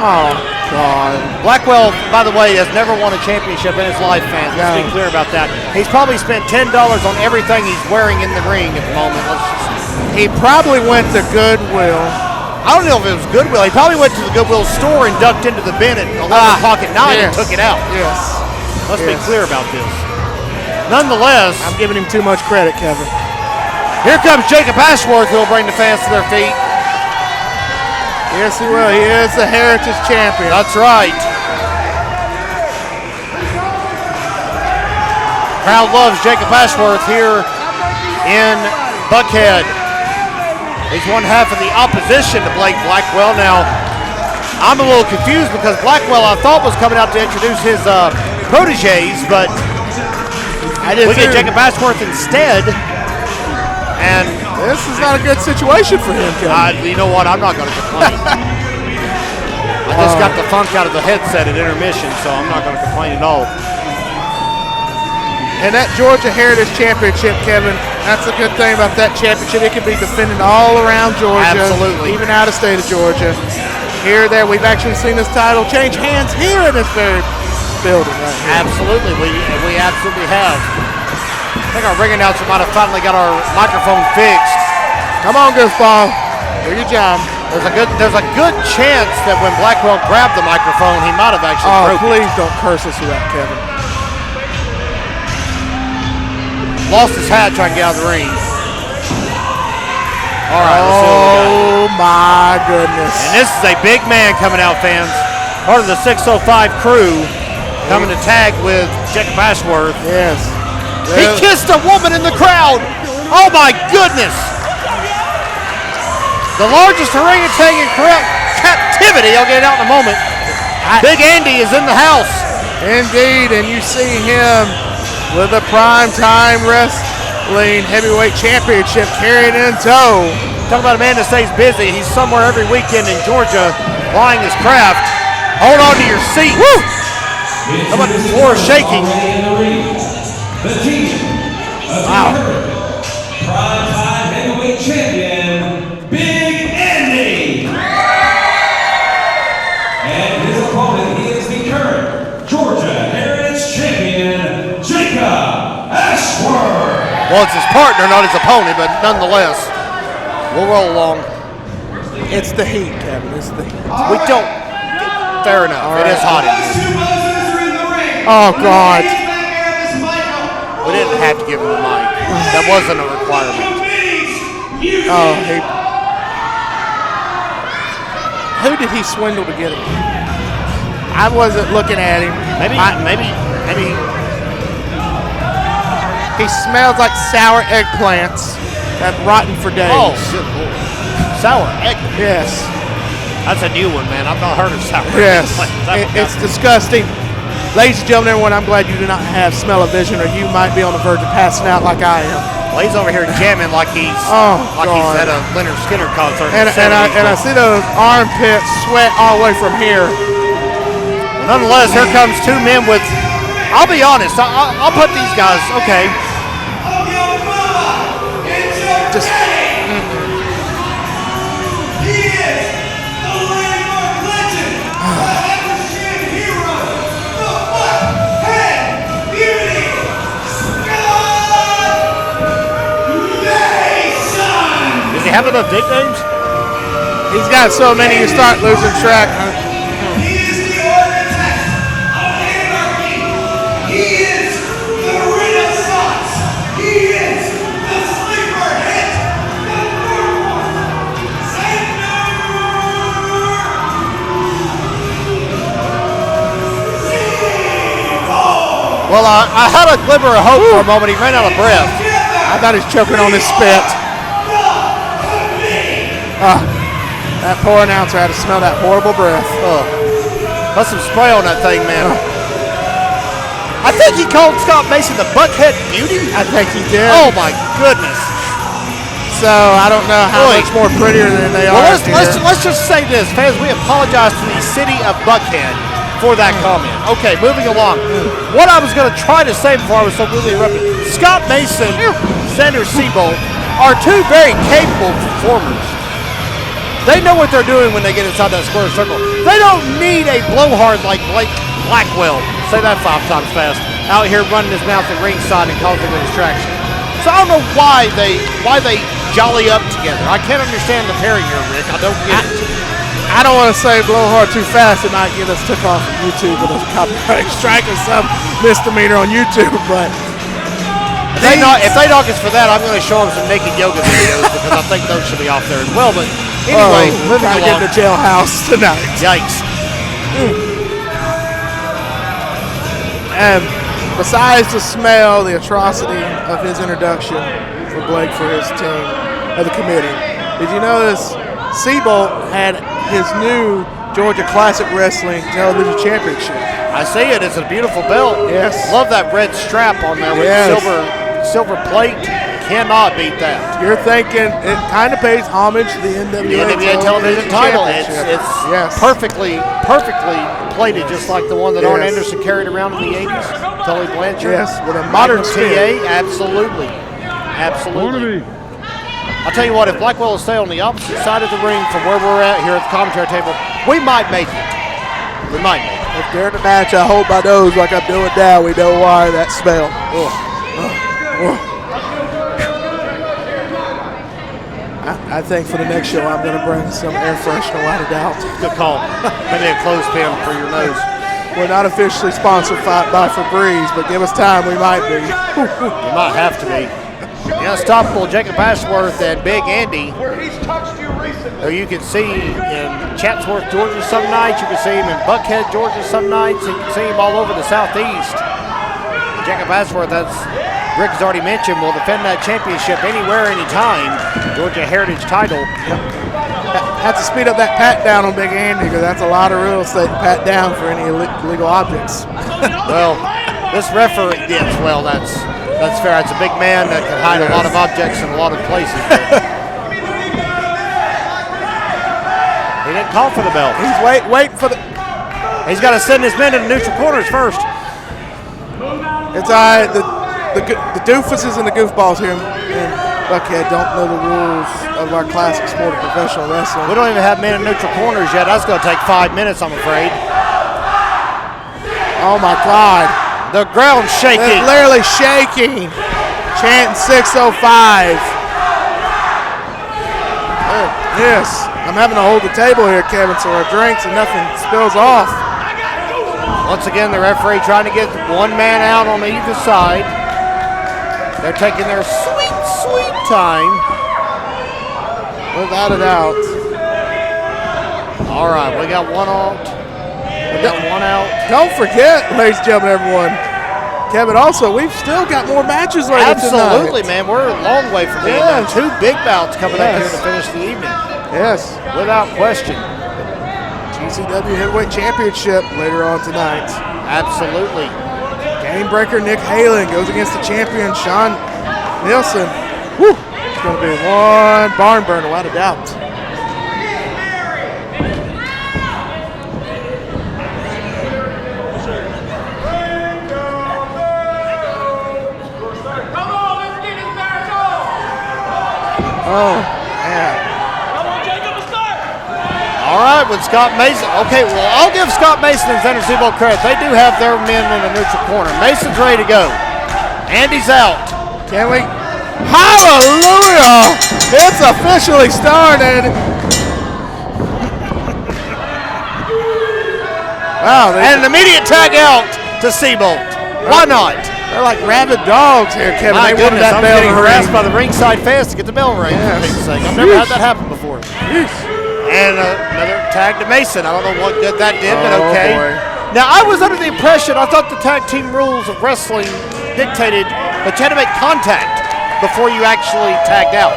Oh, God. Blackwell, by the way, has never won a championship in his life, fans. Let's be clear about that. He's probably spent $10 on everything he's wearing in the ring at the moment. He probably went to Goodwill. I don't know if it was Goodwill. He probably went to the Goodwill store and ducked into the bin at 11 o'clock at night and took it out. Yes. Let's be clear about this. Nonetheless, I'm giving him too much credit, Kevin. Here comes Jacob Ashworth, who will bring the fans to their feet. Yes, he will. He is the Heritage Champion. That's right. Crowd loves Jacob Ashworth here in Buckhead. He's one half of the opposition to Blake Blackwell. Now, I'm a little confused because Blackwell, I thought, was coming out to introduce his proteges, but we get Jacob Ashworth instead. And this is not a good situation for him, Kevin. You know what? I'm not going to complain. I just got the funk out of the headset at intermission, so I'm not going to complain at all. And that Georgia Heritage Championship, Kevin, that's a good thing about that championship. It can be defended all around Georgia. Absolutely. Even out of state of Georgia. Here, there, we've actually seen this title change hands here in this very building right here. Absolutely. We absolutely have. I think our ring announcer might have finally got our microphone fixed. Come on, Goofball. Do your job. There's a good chance that when Blackwell grabbed the microphone, he might have actually broken it. Please don't curse us with that, Kevin. Lost his hat trying to get out of the ring. All right, let's see what we got. Oh, my goodness. And this is a big man coming out, fans. Part of the 605 crew coming to tag with Jacob Ashworth. Yes. He kissed a woman in the crowd. Oh, my goodness. The largest orangutan in captivity. I'll get it out in a moment. Big Andy is in the house. Indeed, and you see him with the Primetime Wrestling Heavyweight Championship carried in tow. Talk about a man that stays busy. He's somewhere every weekend in Georgia plying his craft. Hold on to your seat. Woo! How about the floor shaking? The team of the Primetime Heavyweight Champion, Big Andy. And his opponent, he is the current Georgia Heritage Champion, Jacob Ashworth. Well, it's his partner, not his opponent, but nonetheless, we'll roll along. It's the heat, Kevin. It's the heat. We don't. Fair enough. It is hot in here. Oh, God. We didn't have to give him the mic. That wasn't a requirement. Oh, who did he swindle to get him? I wasn't looking at him. Maybe. He smells like sour eggplants that rotten for days. Oh, good Lord. Sour egg. Yes. That's a new one, man. I've not heard of sour Yes. eggplant. It's disgusting. Ladies and gentlemen, everyone, I'm glad you do not have smell-o-vision, or you might be on the verge of passing out like I am. Well, he's over here jamming like he's he's at a Leonard Skinner concert. And I see those armpits sweat all the way from here. Well, nonetheless, here comes two men with. I'll be honest. I'll put these guys. Okay. Just. Does he have enough nicknames? He's got so many you start losing track. He is the architect of anarchy. He is the Renaissance. He is the sleeper hit. The third one. Well, I had a glimmer of hope for a moment. He ran out of breath. I thought he was choking on his spit. That poor announcer had to smell that horrible breath. Put some spray on that thing, man. I think he called Scott Mason the Buckhead Beauty. I think he did. Oh my goodness. So I don't know how much more prettier than they Well, are. let's just say this, fans. We apologize to the city of Buckhead for that comment. Okay, moving along. What I was going to try to say before I was so rudely interrupted, Scott Mason, Sanders Seabolt are two very capable performers. They know what they're doing when they get inside that square circle. They don't need a blowhard like Blake Blackwell. Say that 5 times fast. Out here running his mouth at ringside and causing a distraction. So I don't know why they jolly up together. I can't understand the pairing here, Rick. I don't get it. I don't want to say blowhard too fast and not get us took off of YouTube with a copyright strike or some misdemeanor on YouTube, but if they knock us for that, I'm going to show them some naked yoga videos because I think those should be off there as well. But anyway, moving trying to get along. in the jailhouse tonight. Yikes. And besides the smell, the atrocity of his introduction for Blake for his team of the committee, did you notice Seabolt had his new Georgia Classic Wrestling Television Championship? I see it. It's a beautiful belt. Yes. Love that red strap on there with silver plate. Cannot beat that. You're thinking it kind of pays homage to the NWA, television title. It's yes. perfectly plated, just like the one that Arn Anderson carried around in the 80s. Tully Blanchard. Yes, with a modern TA. Absolutely. I'll tell you what, if Blackwell will stay on the opposite side of the ring from where we're at here at the commentary table, we might make it. We might make it. If during the match I hold my nose like I'm doing now, we know why that smell. I think for the next show I'm going to bring some air freshener without a doubt. Good call. Maybe a clothespin for your nose. We're not officially sponsored by Febreze, but give us time, we might be. You might have to be. The unstoppable Jacob Ashworth and Big Andy, who you can see in Chatsworth, Georgia some nights. You can see him in Buckhead, Georgia some nights. You can see him all over the southeast. Jacob Ashworth, as Rick has already mentioned, will defend that championship anywhere, anytime. Georgia Heritage title. Have to speed up that pat down on Big Andy because that's a lot of real estate to pat down for any illegal objects. Well, this referee, yes, well, that's fair. It's a big man that can hide a lot of objects in a lot of places. He didn't call for the belt. He's waiting for the. He's got to send his men to the neutral corners first. It's all right. The doofuses and the goofballs here in Buckhead don't know the rules of our classic sport of professional wrestling. We don't even have men in neutral corners yet. That's going to take 5 minutes, I'm afraid. Oh my God. The ground's shaking. It's literally shaking. Chanting 605. Yes. I'm having to hold the table here, Kevin, so our drinks and nothing spills off. Once again, the referee trying to get one man out on either side. They're taking their sweet, sweet time. Without a doubt. All right, we got one out. We got one out. Don't forget, ladies and gentlemen, everyone. Kevin, also, we've still got more matches later Absolutely, tonight. man. We're a long way from being done. 2 big bouts coming up here to finish the evening. Yes. Without question. GCW Heavyweight Championship later on tonight. Absolutely. Game breaker Nick Halen goes against the champion Sean Nielsen. Whew. It's going to be one barn burner, without a doubt. Oh, man. All right, with Scott Mason. Okay, well, I'll give Scott Mason and Xander Seabolt credit. They do have their men in the neutral corner. Mason's ready to go. Andy's out. Can we? Hallelujah! It's officially started. Wow. And an immediate tag out to Seabolt. Why not? They're like rabid dogs here, Kevin. My they wanted goodness, that I'm bell getting to harassed ring. by the ringside fans to get the bell ring. Yes. For Pete's sake. I've never had that happen before. And another tag to Mason. I don't know what good that did, but okay. Boy. Now, I was under the impression, I thought the tag team rules of wrestling dictated that you had to make contact before you actually tagged out.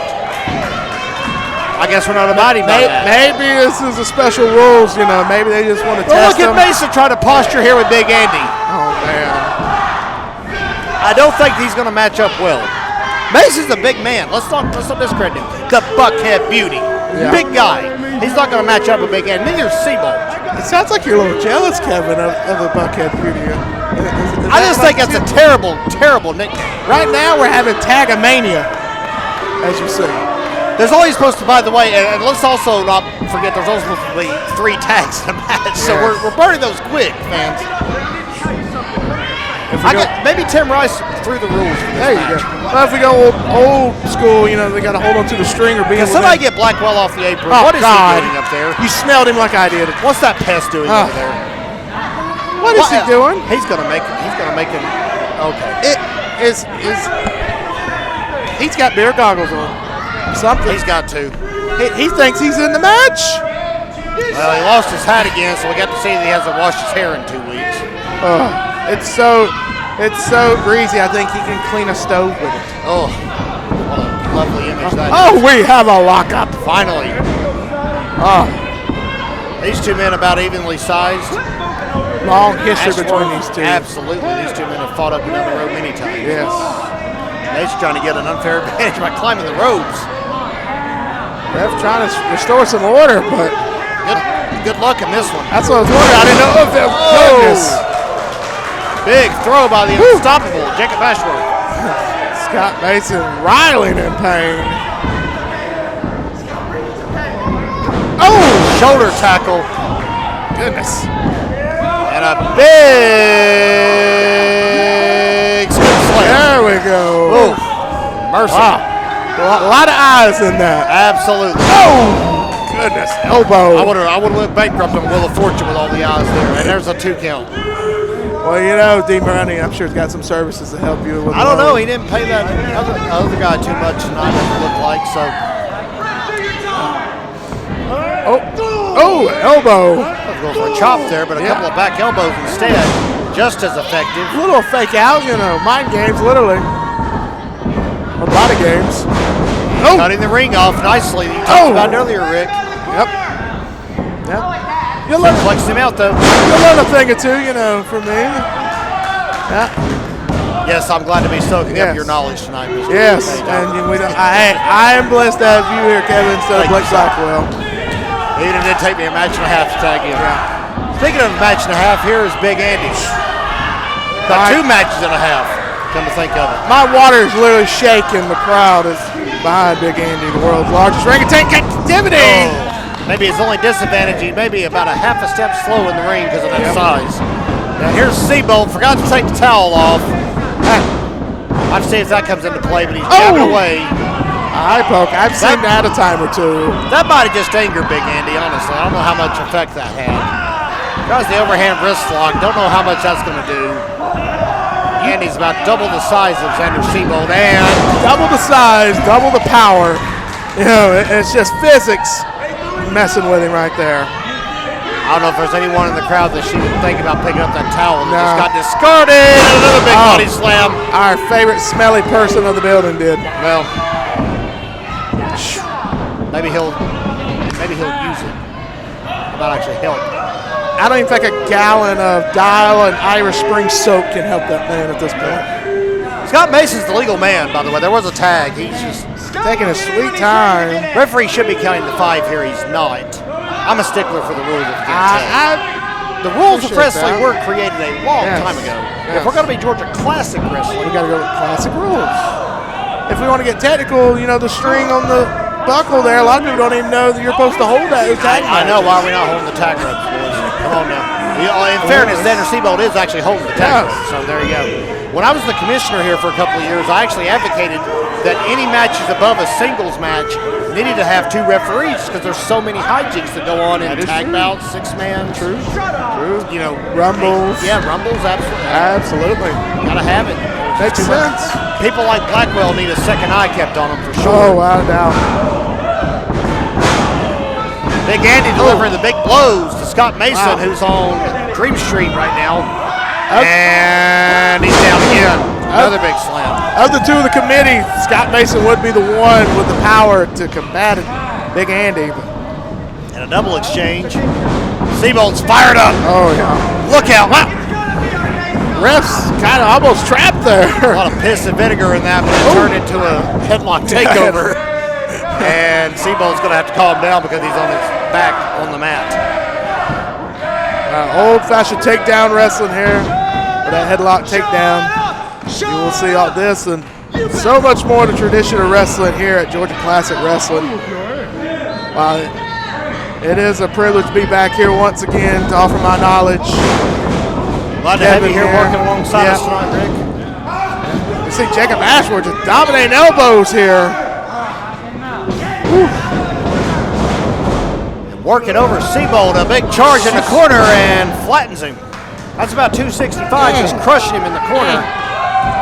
I guess we're not abiding by that. Maybe this is a special rules, you know. Maybe they just want to Well, test look at them. Mason trying to posture here with Big Andy. Oh, man. I don't think he's going to match up well. Mason's a big man. Let's not discredit him. The Buckhead Beauty. Yeah. Big guy. He's not going to match up with Big Andy. Neither is Seabolt. It sounds like you're a little jealous, Kevin, of the Buckhead Beauty. I just think that's a terrible, terrible nickname. Right now, we're having Tagamania, as you see. There's always supposed to, by the way, and let's also not forget, there's always supposed to be 3 tags in a match. So we're burning those quick, fans. Maybe Tim Rice threw the rules for this There you match. go. Well, if we go old school, you know, they got to hold on to the string or be. Can somebody get Blackwell off the apron? Oh, What is God. he doing up there? You smelled him like I did. What's that pest doing over there? What is he doing? He's gonna make him. Okay. He's got beer goggles on. Something. He's got to. He thinks he's in the match. Well, he lost his hat again, so we got to see that he hasn't washed his hair in 2 weeks. It's so greasy. I think he can clean a stove with it. Oh, what a lovely image that is. Oh, we have a lockup. Finally. These two men about evenly sized. Long history between these two. Absolutely. These two men have fought up and down the road many times. Yes. Nate's trying to get an unfair advantage by climbing the ropes. Ref trying to restore some order, but Good luck in this one. that's what I was wondering. I didn't know if it was goodness. Big throw by the unstoppable Jacob Ashworth. Scott Mason writhing in pain. Oh! Shoulder tackle. Goodness. And a big scoop slam. There we go. Ooh. Mercy. Wow. A lot of eyes in that. Absolutely. Oh! Goodness. Elbow. I would have went bankrupt on Wheel of Fortune with all the eyes there. And there's a 2 count. Well, you know, D. Money, I'm sure, has got some services to help you with. I don't know. He didn't pay that other guy too much tonight, it looked like. So. Oh, elbow. I was going for a chop there, but a couple of back elbows instead. Just as effective. A little fake out, you know, mind games, literally. Or body games. Oh. Cutting the ring off nicely. You talked about it earlier, Rick. Yep. You'll learn, Flex him out, though. you'll learn a thing or two, you know, from me. Yeah. Yes, I'm glad to be soaking Yes. up your knowledge tonight, Mr. Yes, Payton. and I am blessed to have you here, Kevin, so Thank Blake you, sir. Blackwell. Even did take me a match and a half to tag in. Speaking of a match and a half, here is Big Andy. Got 2 matches and a half, come to think of it. My water is literally shaking. The crowd is behind Big Andy, the world's largest orangutan captivity. Maybe his only disadvantage, he may be about a half a step slow in the ring because of that size. Now here's Seabolt, forgot to take the towel off. I'd see if that comes into play, but he's jabbing away. Eye poke. I've seen that a time or two. That might have just angered Big Andy, honestly. I don't know how much effect that had. Tries the overhand wrist lock. Don't know how much that's going to do. Andy's about double the size of Xander Seabolt, and Double the size, double the power. You know, it's just physics messing with him right there. I don't know if there's anyone in the crowd that she would think about picking up that towel that No. just got discarded. Another big body slam. Our favorite smelly person of the building did. Well, maybe he'll use it. It might actually help. I don't even think a gallon of Dial and Irish Spring soap can help that man at this point. Scott Mason's the legal man, by the way. There was a tag. He's just Taking a sweet time. referee should be counting the 5 here. He's not. I'm a stickler for the rules of the game. The rules of appreciate wrestling that. were created a long time ago. If we're going to be Georgia Classic wrestling, We got to go with classic rules. If we want to get technical, you know, the string on the buckle there, a lot of people don't even know that you're supposed to hold that. I know. Why are we not holding the tag ropes, boys? Come on now. In fairness, Xander Seabolt is actually holding the tag ropes, so there you go. When I was the commissioner here for a couple of years, I actually advocated that any matches above a singles match needed to have 2 referees because there's so many hijinks that go on in tag bouts, 6-man. True. You know, Rumbles. Yeah, rumbles, absolutely. Absolutely. Gotta have it. Makes sense. People like Blackwell need a second eye kept on them for sure. Oh, without a doubt. Big Andy delivering the big blows to Scott Mason, who's on Dream Street right now. And he's down again. Another big slam. Of the 2 of the committee, Scott Mason would be the one with the power to combat it. Big Andy. And a double exchange. Seabolt's fired up. Oh, yeah. Look out. Wow. Refs kind of almost trapped there. A lot of piss and vinegar in that, but it turned into a headlock takeover. And Seabolt's going to have to calm down because he's on his back on the mat. Old-fashioned takedown wrestling here. With that headlock takedown. You will see all this, and So much more to traditional wrestling here at Georgia Classic Wrestling. It is a privilege to be back here once again to offer my knowledge. A lot of heavy here working alongside us tonight, Rick. You see Jacob Ashworth just dominating elbows here. Working over Seabold, a big charge in the corner and flattens him. That's about 265, just crushing him in the corner.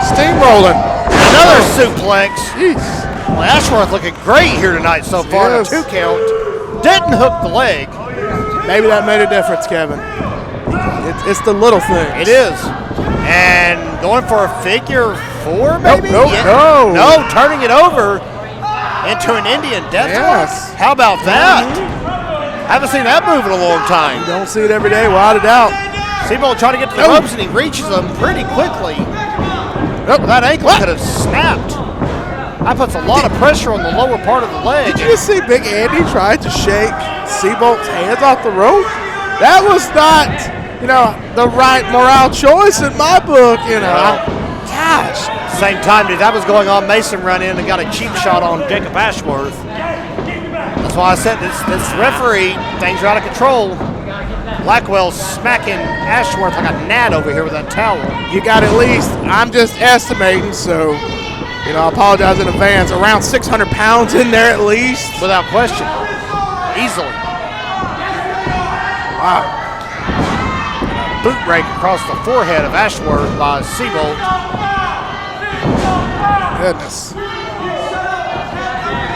Steamrolling. Another suplex. Jeez. Well, Ashworth looking great here tonight so far. Yes. A 2 count. Didn't hook the leg. Maybe that made a difference, Kevin. It's the little things. It is. And going for a figure 4, maybe? No. No, turning it over into an Indian death Yes. How about that? Haven't seen that move in a long time. You don't see it every day, without a doubt. Seabold trying to get to the ropes, and he reaches them pretty quickly. That ankle could have snapped. That puts a lot of pressure on the lower part of the leg. Did you just see Big Andy try to shake Seabolt's hands off the rope? That was not, the right morale choice in my book, Gosh. Same time that was going on, Mason ran in and got a cheap shot on Jacob Ashworth. That's why I said this referee, things are out of control. Blackwell's smacking Ashworth like a gnat over here with that towel. You got at least, I'm just estimating, so, I apologize in advance, around 600 pounds in there at least. Without question. Easily. Wow. Boot break across the forehead of Ashworth by Seabold. Goodness.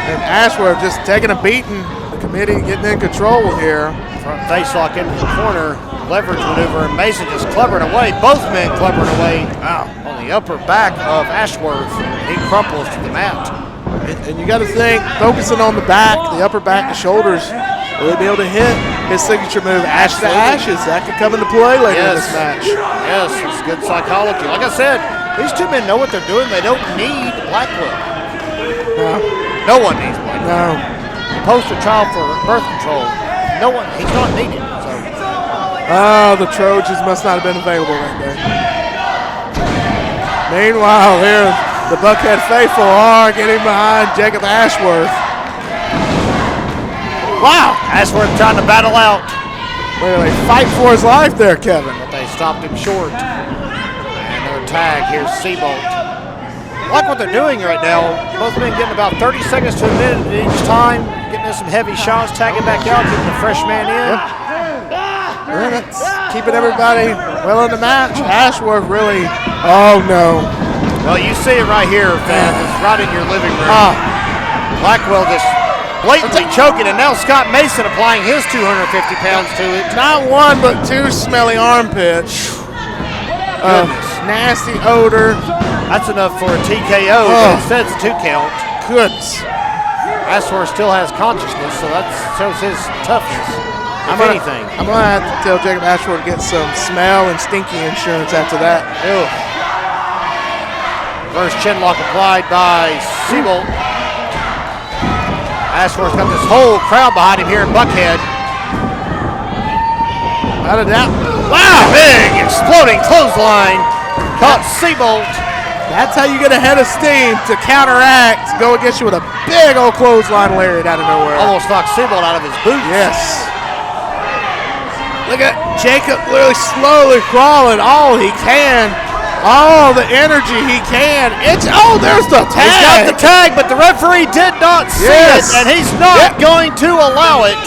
And Ashworth just taking a beating. The committee getting in control here. Front face lock into the corner. Leverage maneuver, and Mason just clubbering away. Both men clubbering away. Wow. On the upper back of Ashworth. He crumples to the mat. And you got to think, focusing on the back, the upper back, the shoulders, will he be able to hit his signature move, Ash to Ashes? That could come into play later in this match. Yes, it's good psychology. Like I said, these two men know what they're doing. They don't need Blackwell. No one needs Blackwell. No. Poster child for birth control. No one, he's not needed. So. The Trojans must not have been available that day. Meanwhile, here, the Buckhead faithful are getting behind Jacob Ashworth. Wow. Ashworth trying to battle out. Really fight for his life there, Kevin. But they stopped him short. And their tag, here's Seabold. I like what they're doing right now. Both men getting about 30 seconds to a minute each time, getting in some heavy shots, tagging back out, getting the fresh man in. That's keeping everybody well in the match. Ashworth really, oh no. Well, you see it right here, fans. It's right in your living room. Blackwell just blatantly choking, and now Scott Mason applying his 250 pounds to it. Not one, but two smelly armpits. Nasty odor. That's enough for a TKO, but instead it's a 2 count. Goodness. Ashworth still has consciousness, so that shows his toughness. I'm going to have to tell Jacob Ashworth to get some smell and stinky insurance after that. Ew. First chin lock applied by Seabold. Ashworth's got this whole crowd behind him here in Buckhead. Without a doubt. Wow, big exploding clothesline. Caught Seabold. That's how you get ahead of steam to counteract, go against you with a big old clothesline lariat out of nowhere. Almost knocked Seabold out of his boots. Yes. Look at Jacob literally slowly crawling all he can. All the energy he can. There's the tag. He's got the tag, but the referee did not see it, and he's not going to allow it.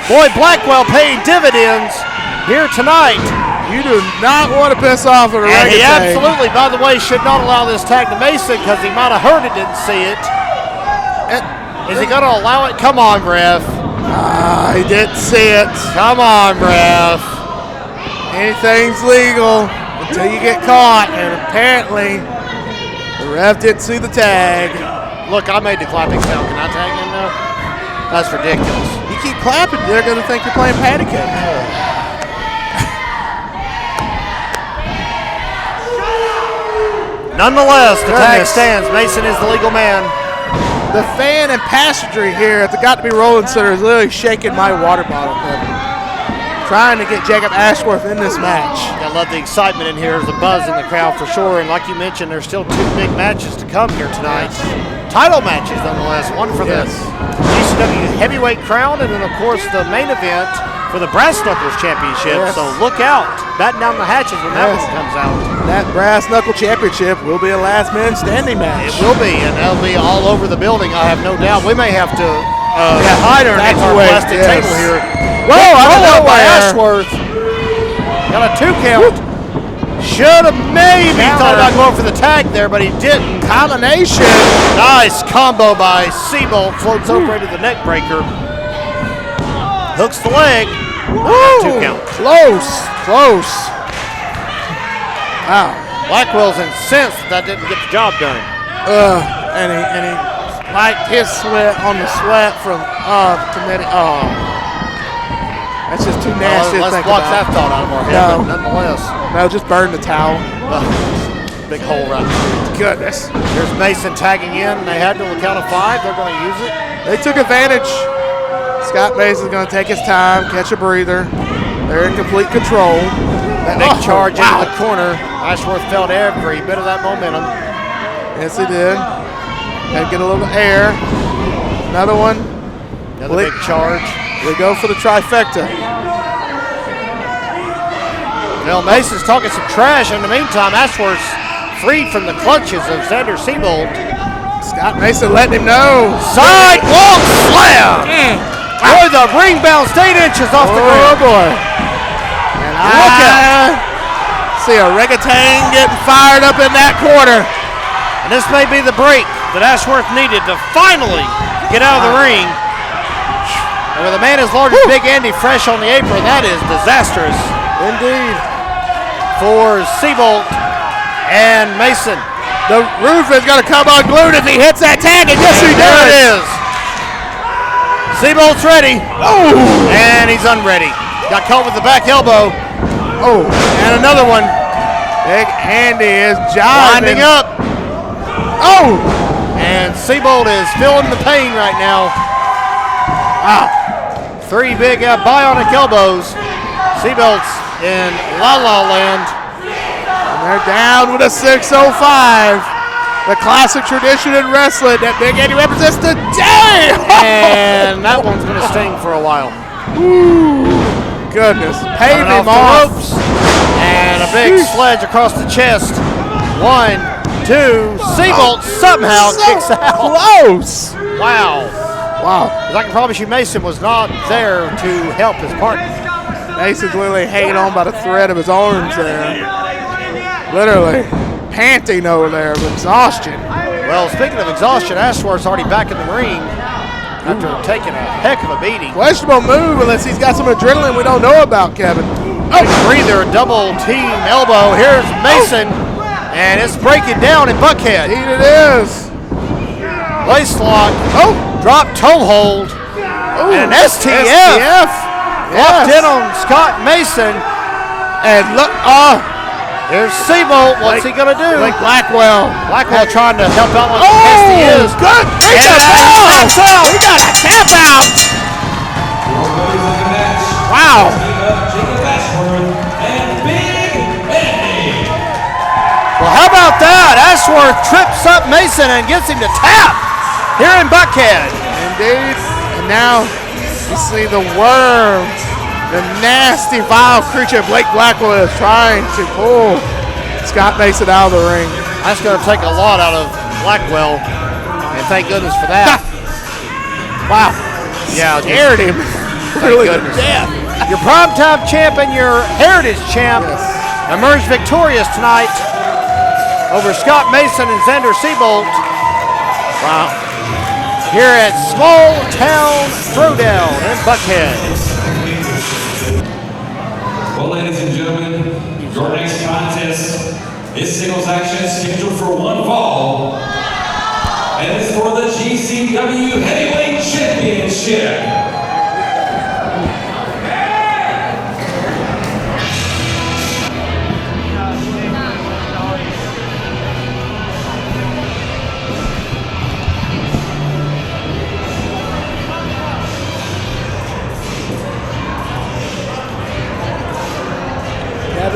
Boy, Blackwell paying dividends here tonight. You do not want to piss off the And he absolutely, by the way, should not allow this tag to Mason because he might have heard it, didn't see it. Is he going to allow it? Come on, ref. He didn't see it. Come on, ref. Anything's legal until you get caught, and apparently the ref didn't see the tag. Look, I made the clapping sound. Can I tag him now? That's ridiculous. You keep clapping, they're going to think you're playing patty cake. Nonetheless, the tag stands. Mason is the legal man. The fan and passenger here at the Got to Be Rolling Center is literally shaking my water bottle, Kevin. trying to get Jacob Ashworth in this match. I love the excitement in here. There's a buzz in the crowd for sure. And like you mentioned, there's still 2 big matches to come here tonight. Title matches, nonetheless. One for the GCW Heavyweight Crown, and then, of course, the main event for the Brass Knuckles Championship. Yes. So look out. Batten down the hatches when that one comes out. That Brass Knuckle Championship will be a last man standing match. It will be, and that'll be all over the building, I have no doubt. We may have to hide underneath our plastic table here. Whoa, I don't know by where. Ashworth. Got a 2 count. Should have maybe thought about going for the tag there, but he didn't. Combination. Nice combo by Seabolt. Floats over into the neck breaker. Hooks the leg. 2 count. Close. Wow. Blackwell's incensed that didn't get the job done. And he wiped his sweat on the sweat from committing. Oh, that's just too nasty to Let's think block about. that thought out of our head, No. but nonetheless. No, just burn the towel. Big hole right there. Goodness. Here's Mason tagging in. They had to count of 5. They're going to use it. They took advantage. Scott Mason's going to take his time, catch a breather. They're in complete control. That big charge into the corner. Ashworth felt every bit of that momentum. Yes, he did. Had to get a little air. Another one. Another big charge. We go for the trifecta. Well, Mason's talking some trash. In the meantime, Ashworth's freed from the clutches of Xander Seabolt. Scott Mason letting him know. Sidewalk slam! Boy, the ring bounced 8 inches off the ground. Oh, boy. And Look I see a orangutan getting fired up in that corner. And this may be the break that Ashworth needed to finally get out of the ring. And with a man as large as Big Andy fresh on the apron, that is disastrous. Indeed. For Seabolt and Mason. The roof is going to come unglued if he hits that tag, and yes, he There does. it is. Seabolt's ready. Oh! And he's unready. Got caught with the back elbow. Oh! And another one. Big Andy is Winding jiving. up. Oh! And Seabolt is feeling the pain right now. Wow. 3 big bionic elbows. Seabolt's in La La Land. And they're down with a 605. The classic tradition in wrestling that Big Andy represents today. And that one's going to sting for a while. Ooh, goodness. Pave Coming him off off. the ropes. And a big sledge across the chest. 1, 2. Seabolt somehow kicks out. Close. Wow. Wow. I can promise you Mason was not there to help his partner. Mason's literally hanging on by the thread of his arms there. Literally panting over there of exhaustion. Well, speaking of exhaustion, Ashworth's already back in the ring after taking a heck of a beating. Questionable move unless he's got some adrenaline we don't know about, Kevin. Oh, breather, double team elbow. Here's Mason, and it's breaking down in Buckhead. Indeed it is. Waist lock. Oh, drop toe hold. And an STF. Locked in on Scott Mason. And look, Here's Seabolt. What's he going to do? like Blackwell. Blackwell trying to help out like the best he is. Good. He And taps out. He got a tap out. Wow. Jacob Ashworth and Big Andy. Well, how about that? Ashworth trips up Mason and gets him to tap here in Buckhead. Indeed. And now you see the worm, the nasty, vile creature Blake Blackwell is trying to pull Scott Mason out of the ring. That's going to take a lot out of Blackwell, and thank goodness for that. Wow. Yeah, Scared him. Really to goodness. death. Your primetime champ and your heritage champ emerged victorious tonight over Scott Mason and Xander Seabolt. Wow. Here at Small Town Throwdown in Buckhead. Well, ladies and gentlemen, your next contest is singles action scheduled for 1 fall. And it's for the GCW Heavyweight Championship.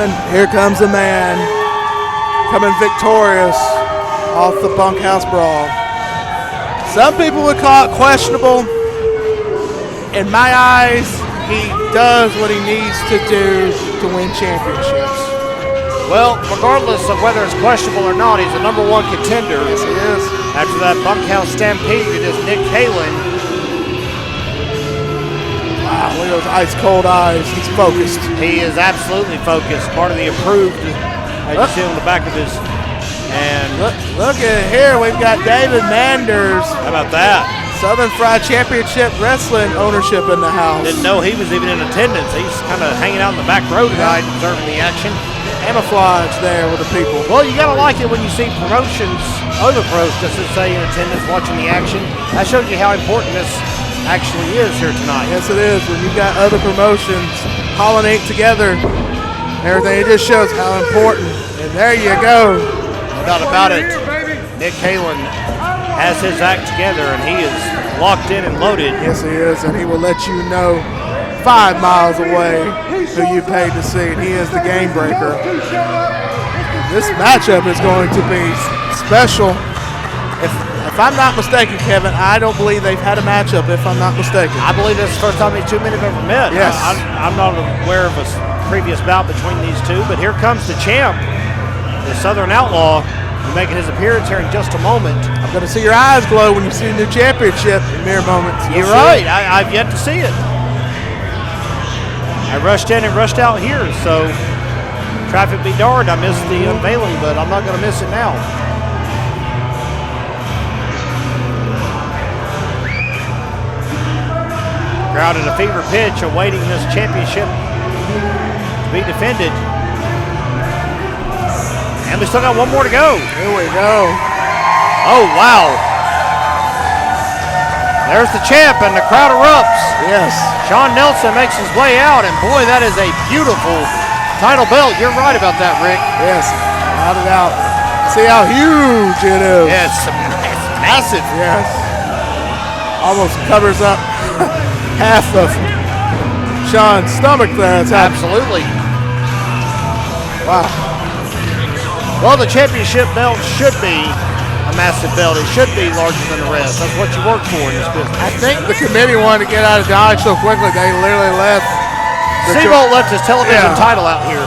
Kevin, here comes the man coming victorious off the bunkhouse brawl. Some people would call it questionable. In my eyes, he does what he needs to do to win championships. Well, regardless of whether it's questionable or not, he's the #1 contender. Yes, he is. After that bunkhouse stampede, it is Nick Halen. Wow, look at those ice cold eyes. He's focused. He is absolutely focused. Part of the approved, as you see on the back of his. And Look at here. We've got David Manders, how about that? Southern Fried Championship Wrestling ownership in the house. Didn't know he was even in attendance. He's kind of hanging out in the back row tonight, observing the action. Camouflage there with the people. Well, you gotta like it when you see promotions, other pros, just to say in attendance, watching the action. That shows you how important this actually is here tonight. Yes, it is. When you've got other promotions pollinate together, everything, it just shows how important. And there you go. No doubt about it. Nick Halen has his act together, and he is locked in and loaded. Yes, he is, and he will let you know 5 miles away who you paid to see, and he is the game breaker. This matchup is going to be special. If I'm not mistaken, Kevin, I don't believe they've had a matchup, if I'm not mistaken. I believe this is the first time these two men have ever met. Yes. I'm not aware of a previous bout between these two, but here comes the champ, the Southern Outlaw, making his appearance here in just a moment. I'm going to see your eyes glow when you see the new championship in mere moments. You're right. I've yet to see it. I rushed in and rushed out here, so traffic be darned. I missed the unveiling, but I'm not going to miss it now. Crowd at a fever pitch, awaiting this championship to be defended. And we still got one more to go. Here we go. Oh, wow. There's the champ, and the crowd erupts. Yes. Sean Nelson makes his way out, and boy, that is a beautiful title belt. You're right about that, Rick. Yes. Out it out. See how huge it is. Yeah, it's massive. Yes. Almost covers up half of Sean's stomach there. It's Absolutely. Wow. Well, the championship belt should be a massive belt. It should be larger than the rest. That's what you work for in this business. I think the committee wanted to get out of Dodge so quickly they literally left. Seabolt left his television title out here.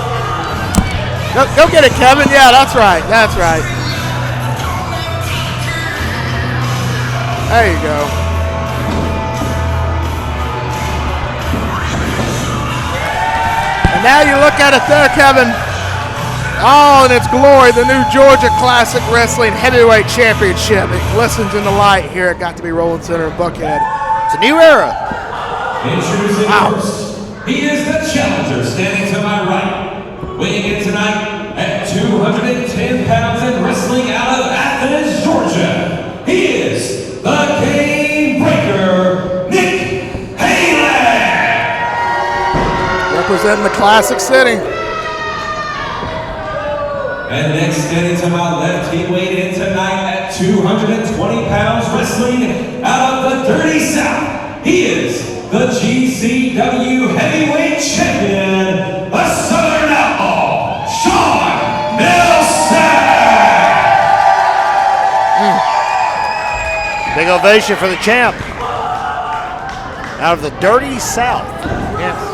Go get it, Kevin. Yeah, that's right. That's right. There you go. And now you look at it there, Kevin. All in its glory, the new Georgia Classic Wrestling Heavyweight Championship. It glistens in the light here at Got to Be Rolling Center in Buckhead. It's a new era. Introducing first, he is the challenger standing to my right, weighing in tonight at 210 pounds and wrestling out of Athens, Georgia. He is the Game Breaker, Nick Halen. Representing the Classic City. And next, standing to my left, he weighed in tonight at 220 pounds, wrestling out of the Dirty South. He is the GCW Heavyweight Champion, the Southern Outlaw, Sean Nelson. Big ovation for the champ. Out of the Dirty South. Yes.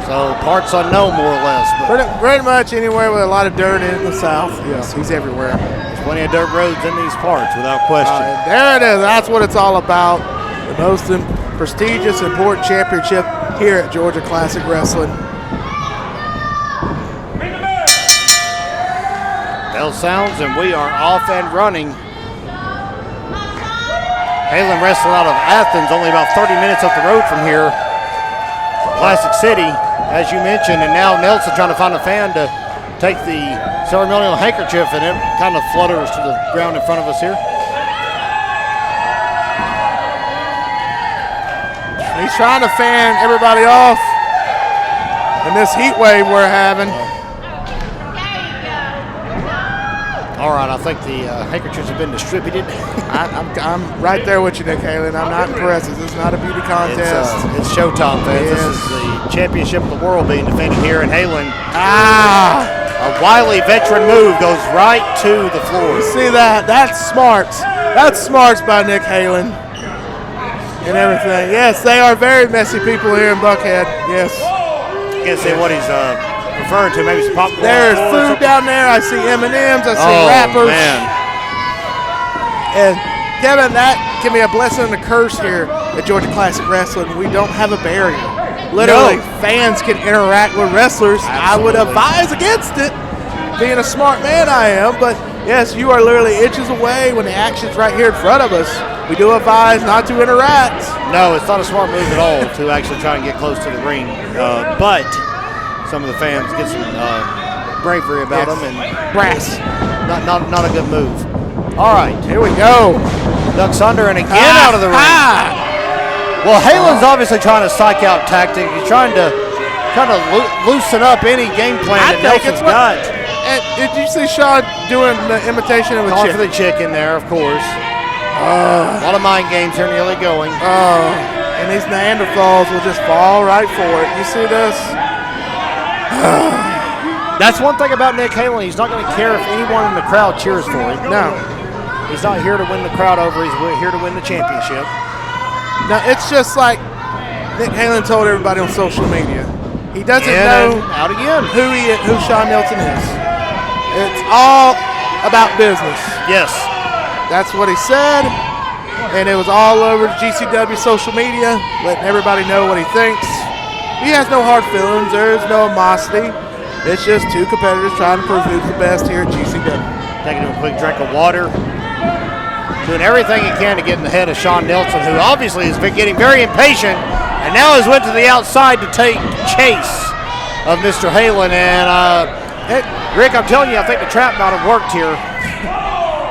So parts unknown, more or less. But Pretty much anywhere with a lot of dirt in the South. Yes, he's everywhere. there's plenty of dirt roads in these parts, without question. There it is. That's what it's all about. The most prestigious, important championship here at Georgia Classic Wrestling. Bell sounds, and we are off and running. Halen wrestling out of Athens, only about 30 minutes up the road from here. Classic City, as you mentioned, and now Nelson trying to find a fan to take the ceremonial handkerchief, and it kind of flutters to the ground in front of us here. He's trying to fan everybody off in this heat wave we're having. All right, I think the handkerchiefs have been distributed. I'm right there with you, Nick Halen. I'm not impressed. This is not a beauty contest. It's showtime, fans. Yes. This is the championship of the world being defended here in Halen. A Ah! wily veteran move goes right to the floor. See that? That's smart. That's smarts by Nick Halen and everything. Yes, they are very messy people here in Buckhead. Yes. Can't say what he's referring to. Maybe some popcorn. There's or food something. down there. I see M&Ms. I see Oh, wrappers. man. And Kevin, that can be a blessing and a curse here at Georgia Classic Wrestling. We don't have a barrier. Literally, fans can interact with wrestlers. I would advise against it, being a smart man I am. But yes, you are literally inches away when the action's right here in front of us. We do advise not to interact. No, it's not a smart move at all to actually try and get close to the ring. But some of the fans get some bravery about them, and Brass. not a good move. All right, Here we go. ducks under and again out of the ring. Well, Halen's obviously trying a psych out tactic. He's trying to kind of loosen up any game plan that Nelson's got. And did you see Sean doing the imitation of a Calling chick? for the chicken there, of course. A lot of mind games here nearly going. And these Neanderthals will just fall right for it. You see this? That's one thing about Nick Halen. He's not going to care if anyone in the crowd cheers for him. No. He's not here to win the crowd over. He's here to win the championship. Now, it's just like Nick Halen told everybody on social media. He doesn't In know and out again. who Sean Nelson is. It's all about business. Yes. That's what he said. And it was all over GCW social media, letting everybody know what he thinks. He has no hard feelings. There's no animosity. It's just two competitors trying to prove who's the best here at GCW. Taking a quick drink of water. Doing everything he can to get in the head of Sean Nelson, who obviously has been getting very impatient and now has went to the outside to take chase of Mr. Halen. And Rick, I'm telling you, I think the trap might have worked here.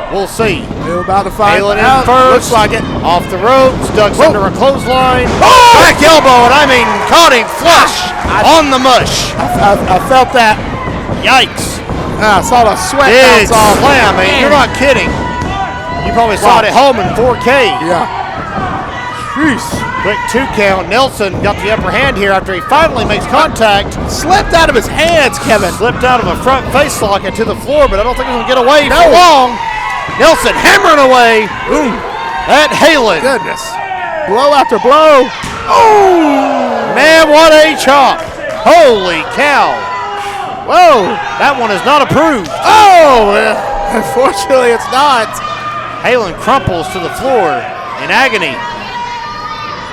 We'll see. They're about to find Halen in out. first. Looks like it. Off the ropes. Ducks Whoa. under a clothesline. Oh! Back elbow, and I mean caught him flush on the mush. I felt that. Yikes. I saw the sweat Big bounce off. slam, man. You're not kidding. You probably saw it at home in 4K. Yeah. Jeez. Quick 2 count. Nelson got the upper hand here after he finally makes contact. Slipped out of his hands, Kevin. Slipped out of a front face lock into the floor, but I don't think he's going to get away for long. Nelson hammering away at Halen. Goodness. Blow after blow. Oh! Man, what a chop. Holy cow. Whoa. That one is not approved. Oh! Unfortunately, it's not. Halen crumples to the floor in agony.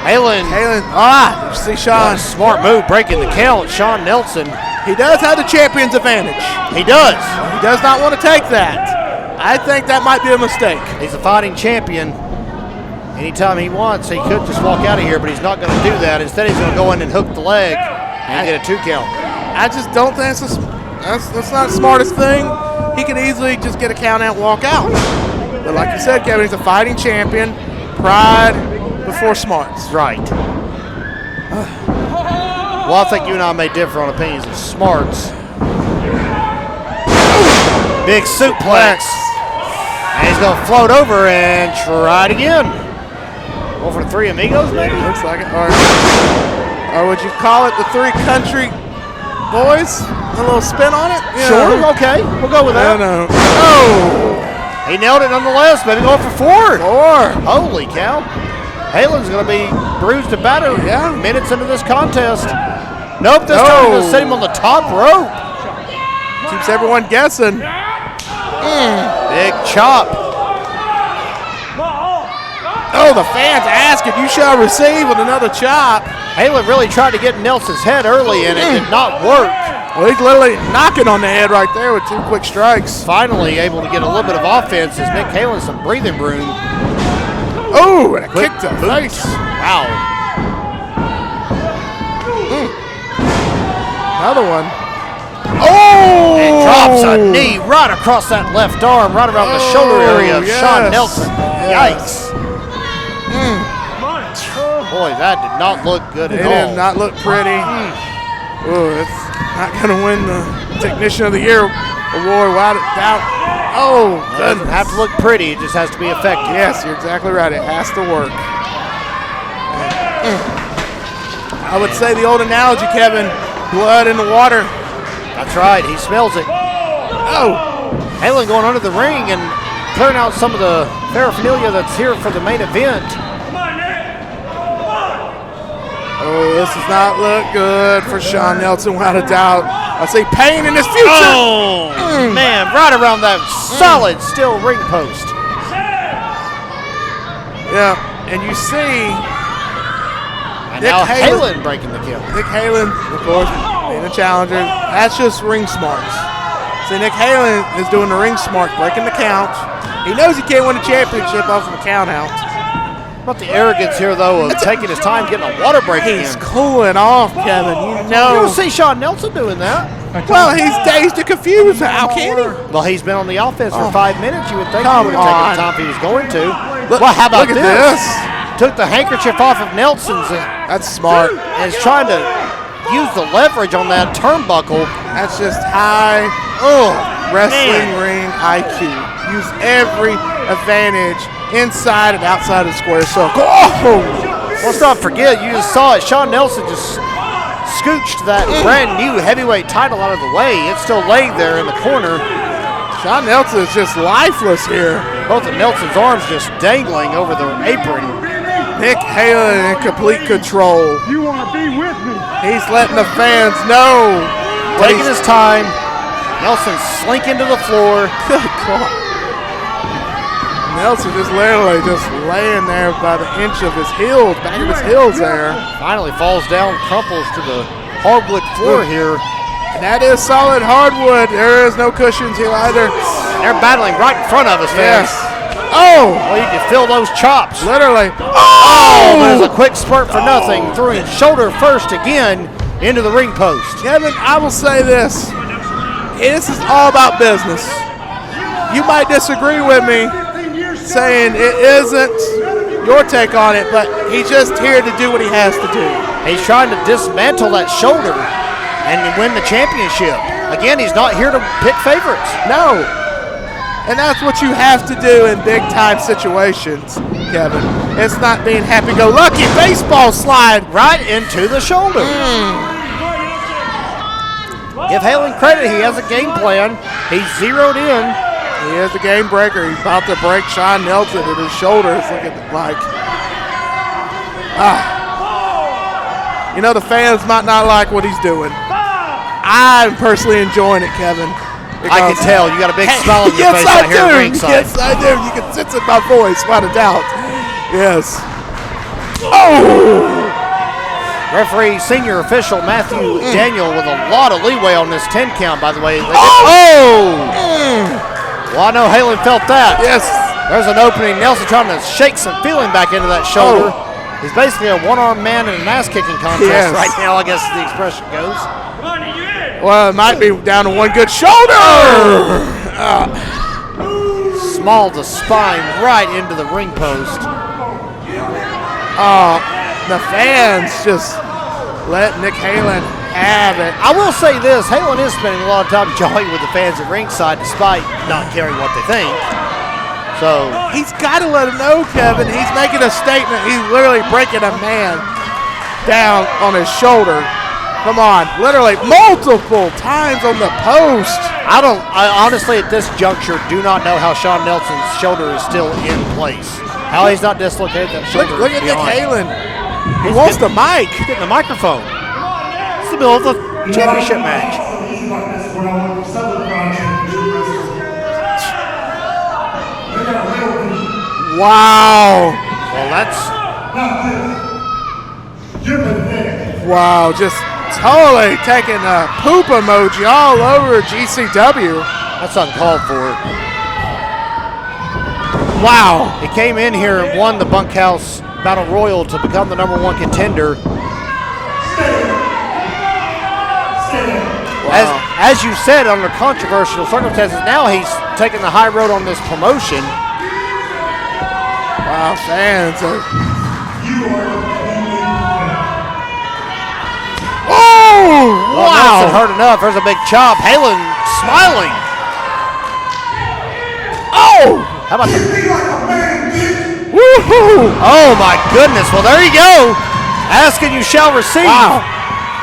Halen, You see Sean. smart move, breaking the count. Sean Nelson, He does have the champion's advantage. he does. He does not want to take that. I think that might be a mistake. He's a fighting champion. Anytime he wants, he could just walk out of here, but he's not going to do that. Instead, he's going to go in and hook the leg and get a 2 count. I just don't think that's not the smartest thing. He could easily just get a count out and walk out. But like you said, Kevin, he's a fighting champion. Pride before smarts. Right. Well, I think you and I may differ on opinions of smarts. Big suplex. And he's going to float over and try it again. Go for the 3 amigos, maybe? Looks like it. Or would you call it the 3 country boys? A little spin on it? You Sure, know. okay. We'll go with I that. don't know. Oh! He nailed it nonetheless. Maybe going for 4. 4. Holy cow. Halen's going to be bruised and battered minutes into this contest. Nope, this time he's going to set him on the top rope. Keeps everyone guessing. Big chop. Oh, the fans asking, you shall receive with another chop. Halen really tried to get Nelson's head early, and it did not work. Well, he's literally knocking on the head right there with 2 quick strikes. Finally able to get a little bit of offense as Nick Halen some breathing room. Oh, and a Quick kick to the boot. face. Wow. Another one. Oh! And drops a knee right across that left arm, right around the shoulder area of Sean yes. Nelson. Yes. Yikes. Boy, that did not look good It at all. did not look pretty. Oh, it's not going to win the Technician of the Year award without a doubt. Oh, It doesn't have to look pretty. It just has to be effective. Yes, you're exactly right. It has to work. I would say the old analogy, Kevin, blood in the water. That's right. He smells it. Oh, Halen going under the ring and clearing out some of the paraphernalia that's here for the main event. oh, this does not look good for Shawn Nelson, without a doubt. I see pain in his future. Oh, man, right around that solid steel ring post. Yeah, and you see And Nick now Halen. Halen breaking the kill. Nick Halen, of course, being a challenger. That's just ring smarts. See, Nick Halen is doing the ring smart, breaking the count. He knows he can't win the championship off of a count out. About the arrogance here, though, of taking his time getting a water break in. He's cooling off, Kevin. You You know. don't see Shawn Nelson doing that. Well, he's dazed and confused. How can he? Well, he's been on the offense for 5 minutes. You would think he Come would have taken on. the time if he was going to. Look- well, how about look at this? this. Took the handkerchief off of Nelson's That's smart. and is trying to use the leverage on that turnbuckle. That's just high wrestling ring IQ. Use every advantage inside and outside of the square circle. Oh! Let's not forget, you just saw it. Shawn Nelson just scooched that brand new heavyweight title out of the way. It's still laying there in the corner. Shawn Nelson is just lifeless here. Both of Nelson's arms just dangling over the apron. Nick Halen in complete control. You want to be with me? He's letting the fans know. what Taking he's- his time. Nelson slinking to the floor. Good God. Nelson just literally just laying there by the inch of his heels, back of his heels there. Finally falls down, crumples to the hardwood floor here. And that is solid hardwood. There is no cushions here either. They're battling right in front of us, fans. Yes. Oh, Well, you can feel those chops. literally. Oh, there's a quick spurt for nothing. Threw him shoulder first again into the ring post. Kevin, I will say this. This is all about business. You might disagree with me saying it isn't your take on it, but he's just here to do what he has to do. He's trying to dismantle that shoulder and win the championship. Again, he's not here to pick favorites. No. And that's what you have to do in big time situations, Kevin. It's not being happy-go-lucky. Baseball slide. Right into the shoulder. Give Halen credit. He has a game plan. He's zeroed in. He is a game breaker. He's about to break Shawn Nelson in his shoulders. Look at like. You know, the fans might not like what he's doing. I'm personally enjoying it, Kevin. I can tell. You got a big smile on your Yes, face I out here at do. ringside. Yes, I do. You can sense it in my voice, without a doubt. Yes. Oh! Referee senior official Matthew Daniel with a lot of leeway on this 10 count, by the way. Well, I know Halen felt that. Yes. There's an opening. Nelson trying to shake some feeling back into that shoulder. He's basically a one-armed man in an ass-kicking contest Yes. right now, I guess the expression goes. Well, it might be down to one good shoulder. Small the spine right into the ring post. The fans just let Nick Halen have it. I will say this, Halen is spending a lot of time jawing with the fans at ringside despite not caring what they think. So He's got to let him know, Kevin. He's making a statement. He's literally breaking a man down on his shoulder. Come on, literally multiple times on the post. I honestly at this juncture do not know how Shawn Nelson's shoulder is still in place. How he's not dislocated that shoulder. Look at is Nick beyond. Halen. He wants the mic. He's getting the microphone. It's the middle of the championship match. Wow. Well, that's Wow, just totally taking a poop emoji all over GCW. uncalled for. Wow. He came in here and won the Bunkhouse Battle Royal to become the #1 contender. As you said, under controversial circumstances, now he's taking the high road on this promotion. Wow, fans are. Oh, Well, wow. Nelson hurt enough. There's a big chop. Halen smiling. Oh! How about the... Be like a man, bitch. Woohoo! Oh, my goodness. Well, there you go. Ask and you shall receive. Wow.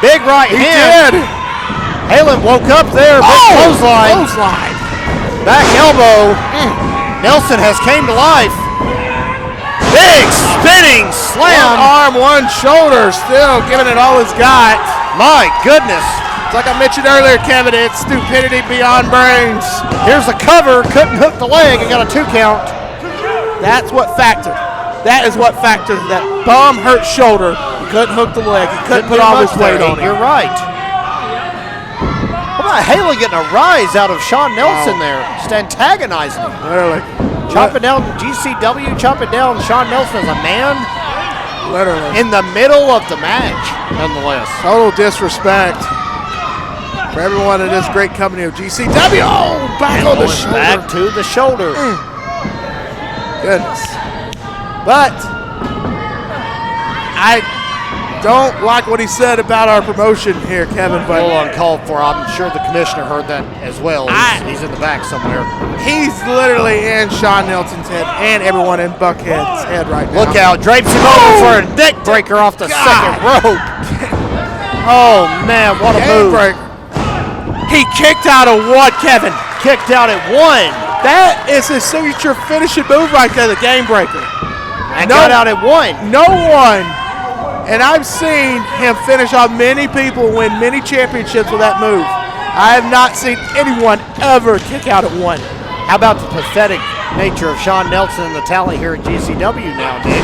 Big right He hand. did. Halen woke up there. Big clothesline. Clothesline. Back elbow. Nelson has came to life. Big spinning One slam. arm, one shoulder, still giving it all he's got. My goodness. It's like I mentioned earlier, Kevin, it's stupidity beyond brains. Here's the cover. Couldn't hook the leg and got a 2 count. That's what factored. That is what factored. That bum hurt shoulder. He couldn't hook the leg. He couldn't put do all much his weight there. on it. You're right. How about Halen getting a rise out of Sean Nelson there? Just antagonizing him. Literally. Chopping down GCW, chopping down Sean Nelson as a man Literally. in the middle of the match, nonetheless. Total disrespect for everyone in this great company of GCW. Oh, back on the shoulder. Back to the shoulder. Goodness. But I don't like what he said about our promotion here, Kevin. A But little uncalled for. I'm sure the commissioner heard that as well. He's in the back somewhere. he's literally in Sean Nelson's head and everyone in Buckhead's head right now. Look out. Drapes him over for a neck breaker off the second rope. Oh, man. What a Game move. breaker. He kicked out of what, Kevin? Kicked out at 1. That is his signature finishing move right there, the game breaker. And got out at 1. No one, and I've seen him finish off many people, win many championships with that move. I have not seen anyone ever kick out at 1. How about the pathetic nature of Sean Nelson and the talent here at GCW now, Nick?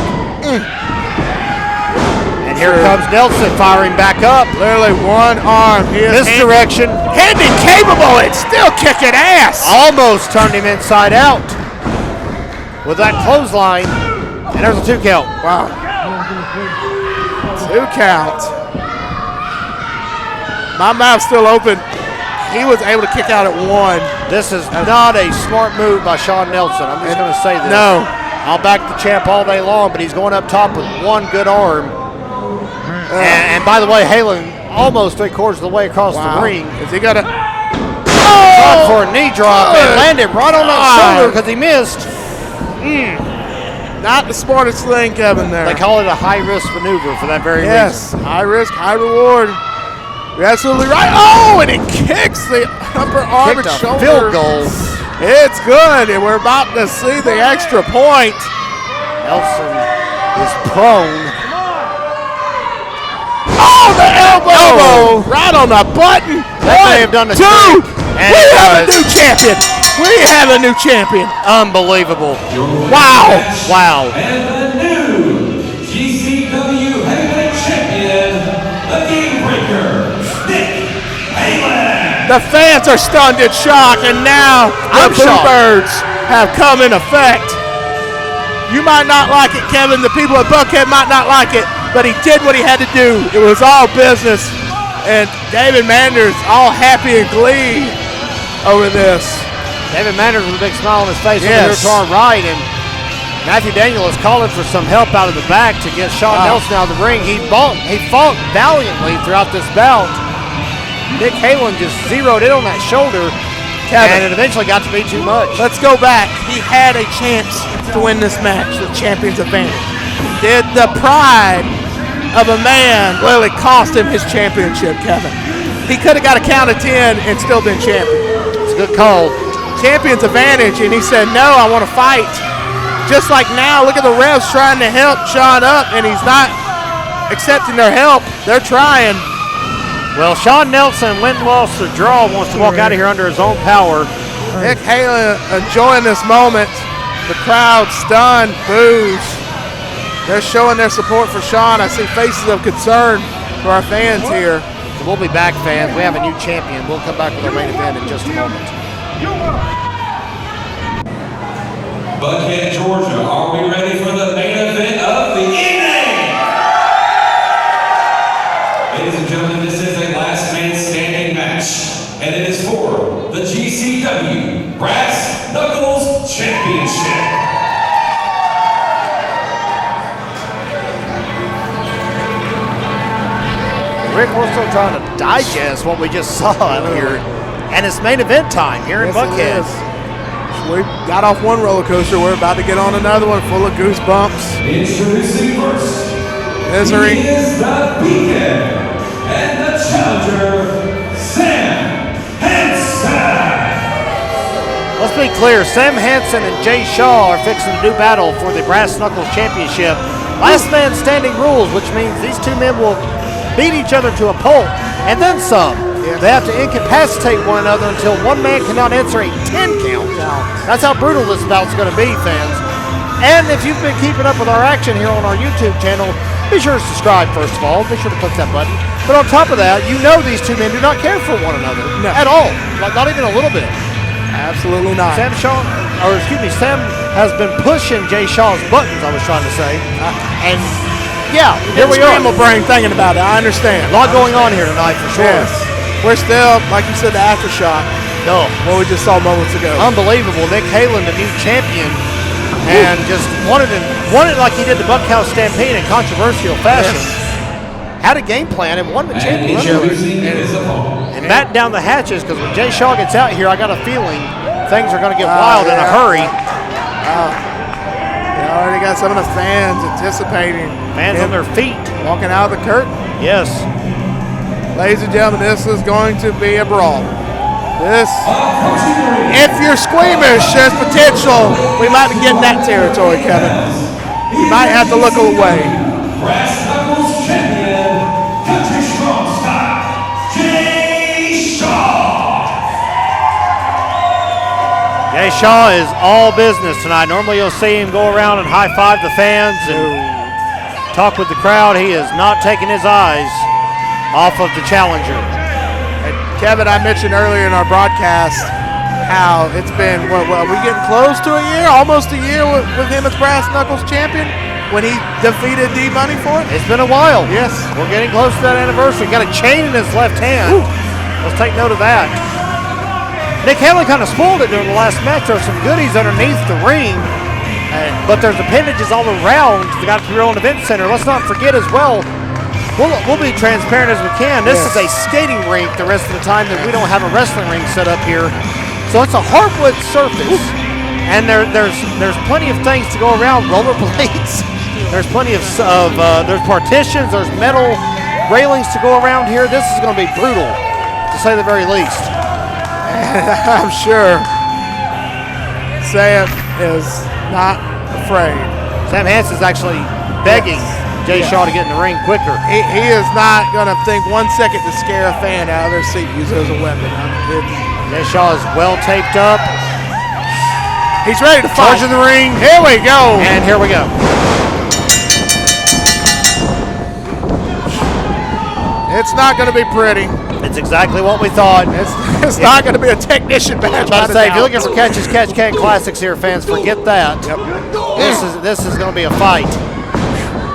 And here comes Nelson firing back up. Literally one arm. He is Misdirection. hand incapable and still kicking ass. Almost turned him inside out with that clothesline. And there's a 2 count. Wow. 2 count. My mouth's still open. He was able to kick out at 1. This is not a smart move by Sean Nelson. I'm just going to say this. No. I'll back the champ all day long, but he's going up top with one good arm. And by the way, Halen almost 3/4 of the way across the ring. Is he gonna? Tried for a knee drop and landed right on that shoulder because he missed. Not the smartest thing, Kevin, there. They call it a high-risk maneuver for that very Yes, reason. high risk, high reward. You're absolutely right. Oh, and it kicks the upper arm Kicked and a shoulder. field goal. It's good, and we're about to see the extra point. Nelson is prone. Oh, the elbow! Right on the button. That may have done the trick. And We it have a does. new champion. We have a new champion. Unbelievable. Wow. Wow. And the new GCW Heavyweight Champion, the Game Breaker, Nick Halen. The fans are stunned in shock, and now the I'm shocked. Bluebirds have come in effect. You might not like it, Kevin. The people at Buckhead might not like it, but he did what he had to do. It was all business, and David Manders all happy and glee over this. David Manders with a big smile on his face over Yes. here to our right, and Matthew Daniel is calling for some help out of the back to get Sean Nelson out of the ring. He fought valiantly throughout this bout. Nick Halen just zeroed in on that shoulder, and it eventually got to be too much. Let's go back. He had a chance to win this match, the champion's advantage. Did the pride of a man literally cost him his championship, Kevin? He could have got a count of 10 and still been champion. It's a good call. Champion's advantage, and he said, no, I want to fight. Just like now, look at the refs trying to help Sean up, and he's not accepting their help. They're trying. Well, Sean Nelson went and lost the draw, wants to walk out of here under his own power. Nick Halen enjoying this moment. The crowd stunned, boos. They're showing their support for Sean. I see faces of concern for our fans here. So we'll be back, fans. We have a new champion. We'll come back with our main event in just a moment. Buckhead, Georgia, are we ready for the main event of the evening? Ladies and gentlemen, this is a last man standing match, and it is for the GCW Brass Knuckles Championship. Rick, we're still trying to digest what we just saw out here. And it's main event time here in Yes, it Buckhead. is. we got off one roller coaster. We're about to get on another one full of goosebumps. Introducing first, Misery. he is the Beacon and the challenger, Sam Hansen. Let's be clear, Sam Hansen and Jay Shaw are fixing to do battle for the Brass Knuckles Championship. Last man standing rules, which means these two men will beat each other to a pulp and then some. Yes. They have to incapacitate one another until one man cannot answer a 10 count. That's how brutal this bout's going to be, fans. And if you've been keeping up with our action here on our YouTube channel, be sure to subscribe first of all. Be sure to click that button. But on top of that, you know these two men do not care for one another at all. Like, not even a little bit. Absolutely not. Sam has been pushing Jay Shaw's buttons, I was trying to say. And yeah, here we are. Scramble brain thinking about it. I understand. A lot going on here tonight for sure. Yes. We're still, like you said, the aftershock. No. What we just saw moments ago. Unbelievable. Nick Halen, the new champion, and just won it like he did the Bunkhouse Stampede in controversial fashion. Yes. Had a game plan and won the And championship. introducing his opponent. And batten down the hatches, because when Jay Shaw gets out here, I got a feeling things are going to get wild in a hurry. They already got some of the fans anticipating. Fans on their feet. Walking out of the curtain. Yes. Ladies and gentlemen, this is going to be a brawl. This, Approaching the ring. if you're squeamish, there's potential. We might be getting that territory, Kevin. You might have to look away. Brass Knuckles champion, Country Strong Style, Jay Shaw. Jay Shaw is all business tonight. Normally you'll see him go around and high-five the fans and talk with the crowd. He is not taking his eyes off of the challenger. And Kevin, I mentioned earlier in our broadcast how it's been, what are we getting close to a year? Almost a year with him as Brass Knuckles champion when he defeated D-Money for it? It's been a while. Yes. We're getting close to that anniversary. Got a chain in his left hand. Ooh. Let's take note of that. Nick Haley kind of spoiled it during the last match. There's some goodies underneath the ring, but there's appendages all around the Got Your Own Event Center. Let's not forget as well, we'll be transparent as we can. This is a skating rink the rest of the time that we don't have a wrestling ring set up here. So it's a hardwood surface, and there's plenty of things to go around. Rollerblades. There's plenty of there's partitions. There's metal railings to go around here. This is going to be brutal, to say the very least. I'm sure Sam is not afraid. Sam Hansen's actually begging Jay Shaw to get in the ring quicker. He is not going to think 1 second to scare a fan out of their seat, use it as a weapon. Jay Shaw is well taped up. He's ready to fight. Charging the ring. Here we go. And here we go. It's not going to be pretty. It's exactly what we thought. It's not going to be a technician match. I'm about to say, if you're looking for Catch as Catch Can classics here, fans, forget that. Yep. This is going to be a fight.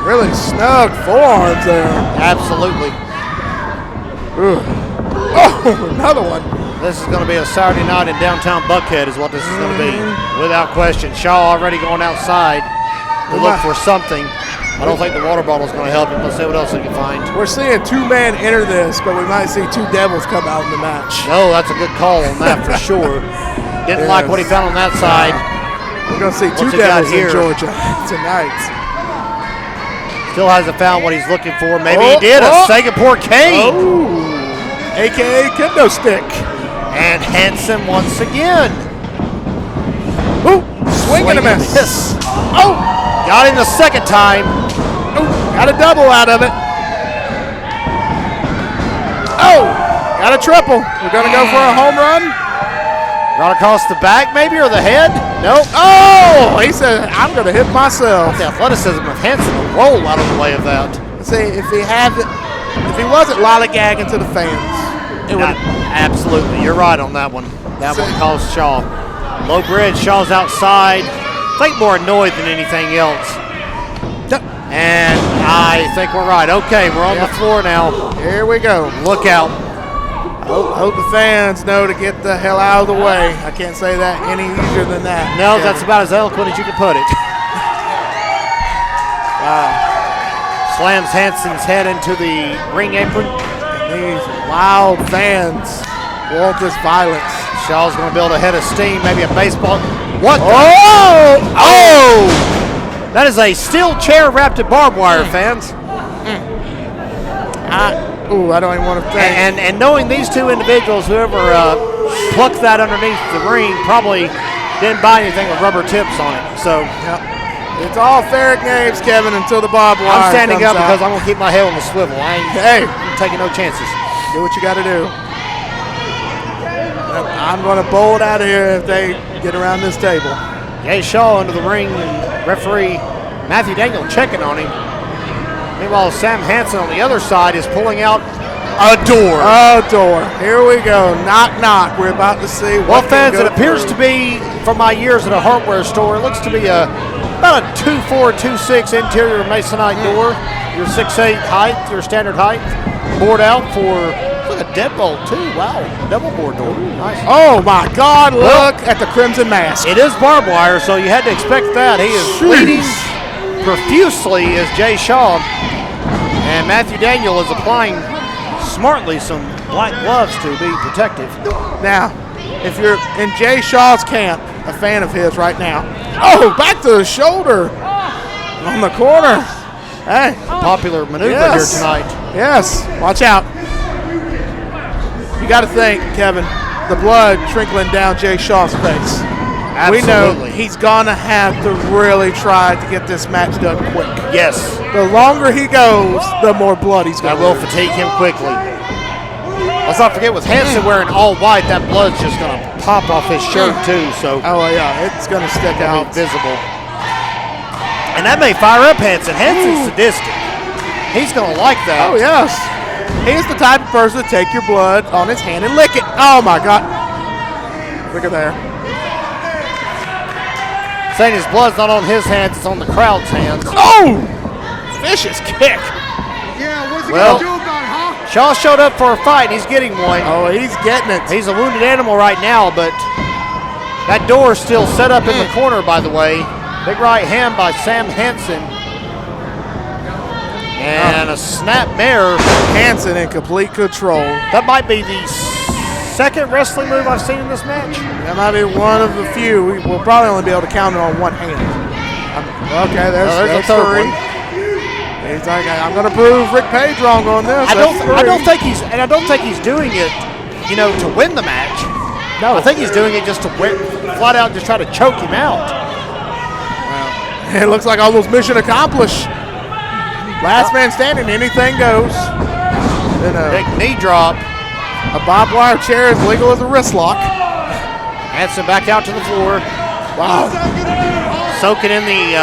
Really snug forearms there. Absolutely. Oh, another one. This is going to be a Saturday night in downtown Buckhead is what this is going to be, without question. Shaw already going outside to look for something. I don't think the water bottle is going to help him. Let's see what else we can find. We're seeing two men enter this, but we might see two devils come out in the match. No, that's a good call on that for sure. Didn't like what he found on that side. We're going to see two What's he got devils in here? Georgia tonight. Still hasn't found what he's looking for. Maybe he did. A Singapore cane. Oh, a.k.a. kendo stick. And Hansen once again. Ooh, swing and a miss. Oh, got him the second time. Oh, got a double out of it. Oh, got a triple. We're going to go for a home run. Right across the back maybe, or the head? Nope. Oh, he said, I'm going to hit myself. The athleticism of Hansen will roll out of the way of that. See, if he wasn't lollygagging to the fans, it would. Absolutely, you're right on that one. That one calls Shaw. Low bridge, Shaw's outside. I think more annoyed than anything else. And I think we're right. Okay, we're on the floor now. Here we go. Look out. Hope the fans know to get the hell out of the way. I can't say that any easier than that. No, that's about as eloquent as you can put it. Wow. Slams Hansen's head into the ring apron. And these loud fans want this violence. Shaw's going to build a head of steam, maybe a baseball. What? Oh! That is a steel chair wrapped in barbed wire, fans. I don't even want to think. And knowing these two individuals, whoever plucked that underneath the ring probably didn't buy anything with rubber tips on it. So it's all fair games, Kevin, until the barbed wire I'm standing comes up out. because I'm going to keep my head on the swivel. I'm taking no chances. Do what you got to do. I'm going to bowl it out of here if they get around this table. Jay Shaw under the ring, referee Matthew Daniel checking on him. Meanwhile, Sam Hansen on the other side is pulling out a door. A door. Here we go. Knock, knock. We're about to see what Well, fans, can it go appears through. to be, from my years at a hardware store, it looks to be about a 2.4, 2.6 interior masonite door. Your 6'8 height, your standard height. Board out for, look, a deadbolt too. Wow, double board door. Nice. Oh, my God. Look at the Crimson Mask. It is barbed wire, so you had to expect that. He is bleeding profusely as Jay Shaw. And Matthew Daniel is applying smartly some black gloves to be protective. Now, if you're in Jay Shaw's camp, a fan of his right now. Oh, back to the shoulder on the corner. Hey. Popular maneuver here tonight. Yes. Watch out. You got to think, Kevin, the blood trickling down Jay Shaw's face. Absolutely. We know he's going to have to really try to get this match done quick. Yes. The longer he goes, the more blood he's going That to will fatigue him quickly. Let's not forget, with Hansen wearing all white, that blood's just going to pop off his shirt too. So Oh, yeah, it's going to stick it'll out. be visible. And that may fire up Hansen. Hansen's sadistic. He's going to like that. Oh, yes. He's the type of person to take your blood on his hand and lick it. Oh, my God. Look at there. Saying his blood's not on his hands, it's on the crowd's hands. Oh! Vicious kick. Yeah, what's he Well, gonna do about it, huh? Shaw showed up for a fight. He's getting one. Oh, he's getting it. He's a wounded animal right now, but that door is still set up in the corner, by the way. Big right hand by Sam Hansen. And a snap mare. Hansen in complete control. That might be the second wrestling move I've seen in this match. That might be one of the few. We'll probably only be able to count it on one hand. Okay, there's a third three. one. He's like, I'm going to prove Rick Page wrong on this. I don't That's three. think he's doing it, to win the match. No, I think he's doing it just to flat out just try to choke him out. It looks like almost mission accomplished. Last man standing, anything goes. Then Big knee drop. a barbed wire chair is legal as a wrist lock. Hansen back out to the floor. Wow. Soaking in the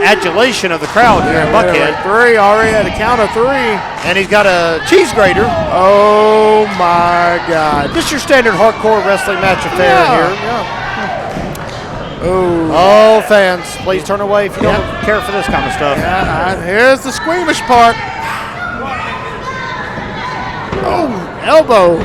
adulation of the crowd here in Buckhead. Three already at a count of three. And he's got a cheese grater. Oh my God. Just your standard hardcore wrestling match affair here. Yeah. Oh. Oh, fans, please turn away if you don't care for this kind of stuff. Here's the squeamish part. Oh, elbow.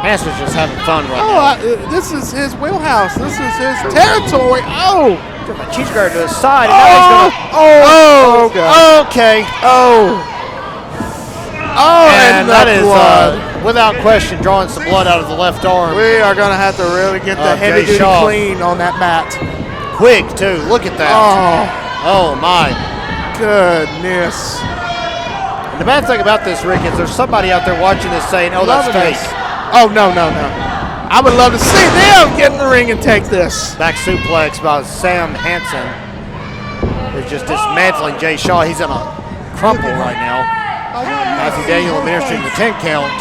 Hansen's just having fun right now. This is his wheelhouse. This is his territory. Oh. Took a cheese grater to the side, and now he's going to... Oh, God. Okay. Oh, And the that is, blood. without question, drawing some blood out of the left arm. We are going to have to really get the Jay heavy duty Shaw. clean on that mat. Quick, too. Look at that. Oh, my. Goodness. And the bad thing about this, Rick, is there's somebody out there watching this saying, oh, that's Loving fake. this. Oh, no. I would love to see them get in the ring and take this. Back suplex by Sam Hansen. Is just dismantling Jay Shaw. He's in a crumple right now. Matthew Daniel administering the 10 count.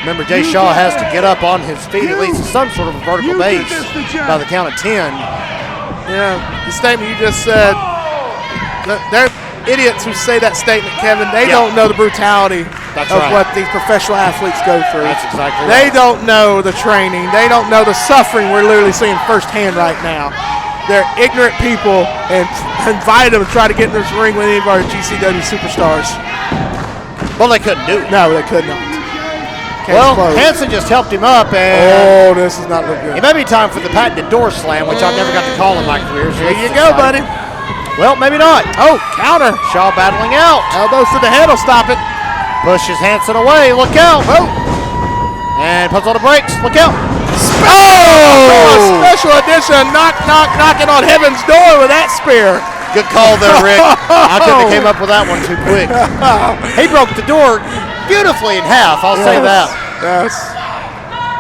Remember, Jay Shaw has to get up on his feet, at least in some sort of a vertical base, by the count of 10. Yeah, the statement you just said, they're idiots who say that statement, Kevin. They don't know the brutality of what these professional athletes go through. That's exactly They right. don't know the training. They don't know the suffering we're literally seeing firsthand right now. They're ignorant people and invite them to try to get in this ring with any of our GCW superstars. Well, they couldn't do it. No, they could not. Case Well, closed. Hansen just helped him up, and Oh, this is not looking it good. may be time for the patented door slam, which I've never got to call in my career. So Here this you is go, exciting. buddy. Well, maybe not. Oh, counter. Shaw battling out. Elbows to the head will stop it. Pushes Hansen away. Look out. Oh. And puts on the brakes. Look out. Oh! Special edition, knocking on heaven's door with that spear. Good call there, Rick. I couldn't have came up with that one too quick. He broke the door beautifully in half, I'll say that. Yes.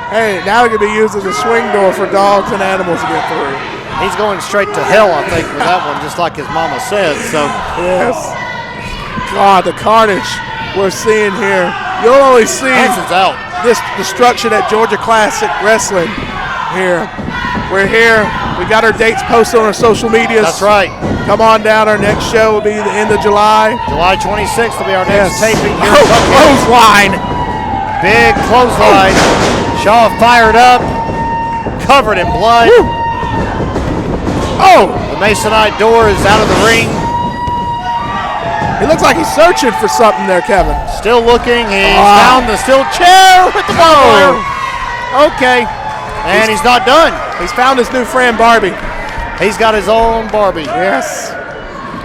Hey, now it can be used as a swing door for dogs and animals to get through. He's going straight to hell, I think, with that one, just like his mama said. So, yes. God, the carnage we're seeing here. You'll only see Hanson's out. this destruction at Georgia Classic Wrestling here. We're here. We got our dates posted on our social medias. That's right. Come on down. Our next show will be the end of July. July 26th will be our next taping here. Clothesline. Big clothesline. Shaw fired up, covered in blood. Woo. Oh! The Masonite door is out of the ring. He looks like he's searching for something there, Kevin. Still looking. He's found the steel chair with the barbed wire. Okay. And he's not done. He's found his new friend, Barbie. He's got his own Barbie. Yes.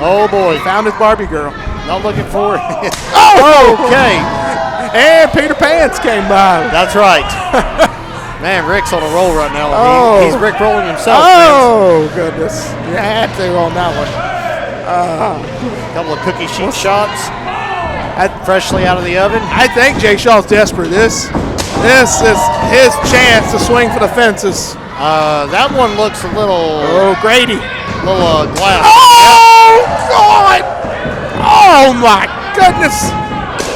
Oh, boy. Found his Barbie girl. Not looking for it. Oh! Okay. And Peter Pants came by. That's right. Man, Rick's on a roll right now. Oh. He's Rick rolling himself. Oh, goodness. You had to on that one. A couple of cookie sheet shots. Freshly out of the oven. I think Jay Shaw's desperate. This is his chance to swing for the fences. That one looks a little... Oh, Grady. Little glass. Oh, God. Oh, my goodness.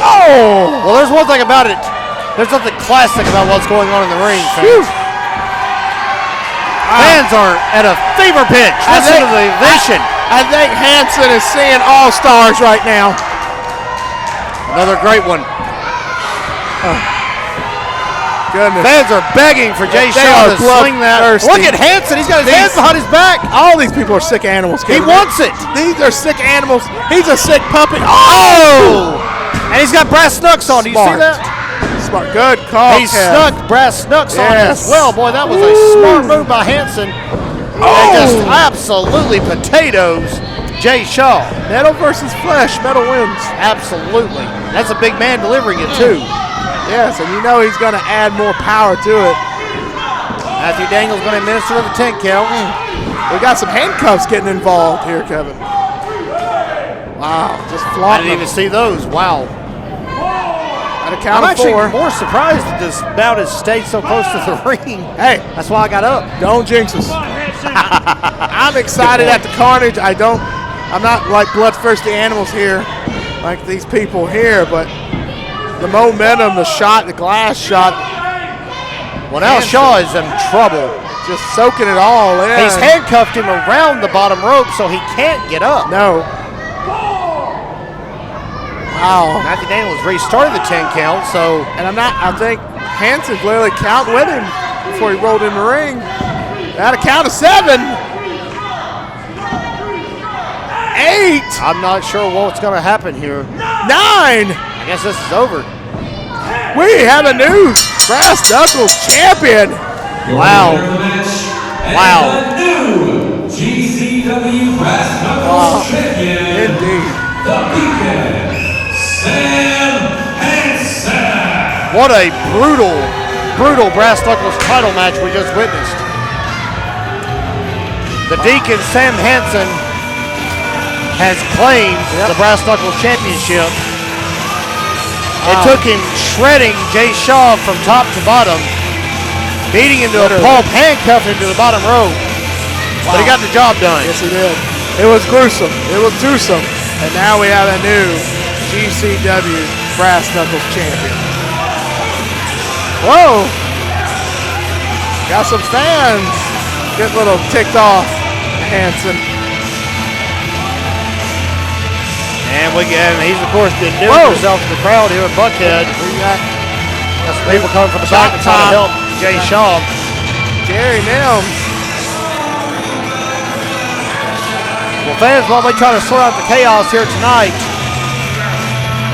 Oh. Well, there's one thing about it. There's something classic about what's going on in the ring, fans. Fans are at a fever pitch. Listen to the ovation. I think Hanson is seeing all-stars right now. Another great one. Goodness. Fans are begging for Jay Shaw to swing that. Look at Hanson. He's got his hands behind his back. All these people are sick animals, He Kevin. wants it. These are sick animals. He's a sick puppy. Oh! And he's got brass knucks on. Do you see that? Smart. Good call, He Kev. snuck brass knucks on Yes. as well. Boy, that was a smart move by Hanson. And just absolutely potatoes Jay Shaw. Metal versus flesh. Metal wins. Absolutely. That's a big man delivering it, too. Yes, and you know he's going to add more power to it. Matthew Daniels going to administer the 10 count. We got some handcuffs getting involved here, Kevin. Wow, just I flaunting didn't even see those. Wow. at a count I'm of actually four. more surprised that this bout has stayed so close to the ring. Hey, That's why I got up. don't jinx us. I'm excited at the carnage. I'm not like bloodthirsty animals here, like these people here, but the momentum, the shot, the glass shot, Well, now Shaw is in trouble. just soaking it all in. He's handcuffed him around the bottom rope so he can't get up. No. Wow. Matthew Daniels restarted the 10 count, so And I think Hanson's literally counting with him before he rolled in the ring. At a count of 7. 8. I'm not sure what's going to happen here. 9. I guess this is over. We have a new Brass Knuckles champion. Wow. Wow. And the new GCW Brass Knuckles champion. Indeed. The Beacon, Sam Hansen. What a brutal Brass Knuckles title match we just witnessed. The Deacon, Sam Hansen, has claimed the Brass Knuckles Championship. It took him shredding Jay Shaw from top to bottom, beating him to a pulp, handcuffing him to the bottom rope. But he got the job done. Yes, he did. It was gruesome. It was gruesome. And now we have a new GCW Brass Knuckles champion. Whoa. Got some fans. Get a little ticked off, Hanson. And he's, of course, been doing Whoa. himself to the crowd here in Buckhead. We got Got some people coming from the back to try to help Jay Shaw. Jerry Mims. Well, fans, while we try to sort out the chaos here tonight,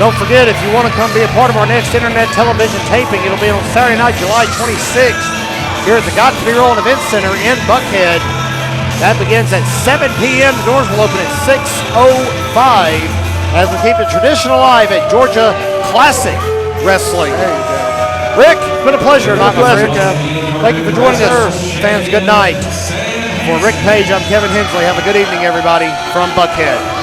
don't forget, if you want to come be a part of our next internet television taping, it'll be on Saturday night, July 26th, here at the Got to Be Rolling Event Center in Buckhead. That begins at 7 p.m. The doors will open at 6:05 as we keep it tradition alive at Georgia Classic Wrestling. There you go. Rick, been a pleasure. Been a pleasure, Kev. Thank you for joining us, fans. Good night. For Rick Page, I'm Kevin Hensley. Have a good evening, everybody, from Buckhead.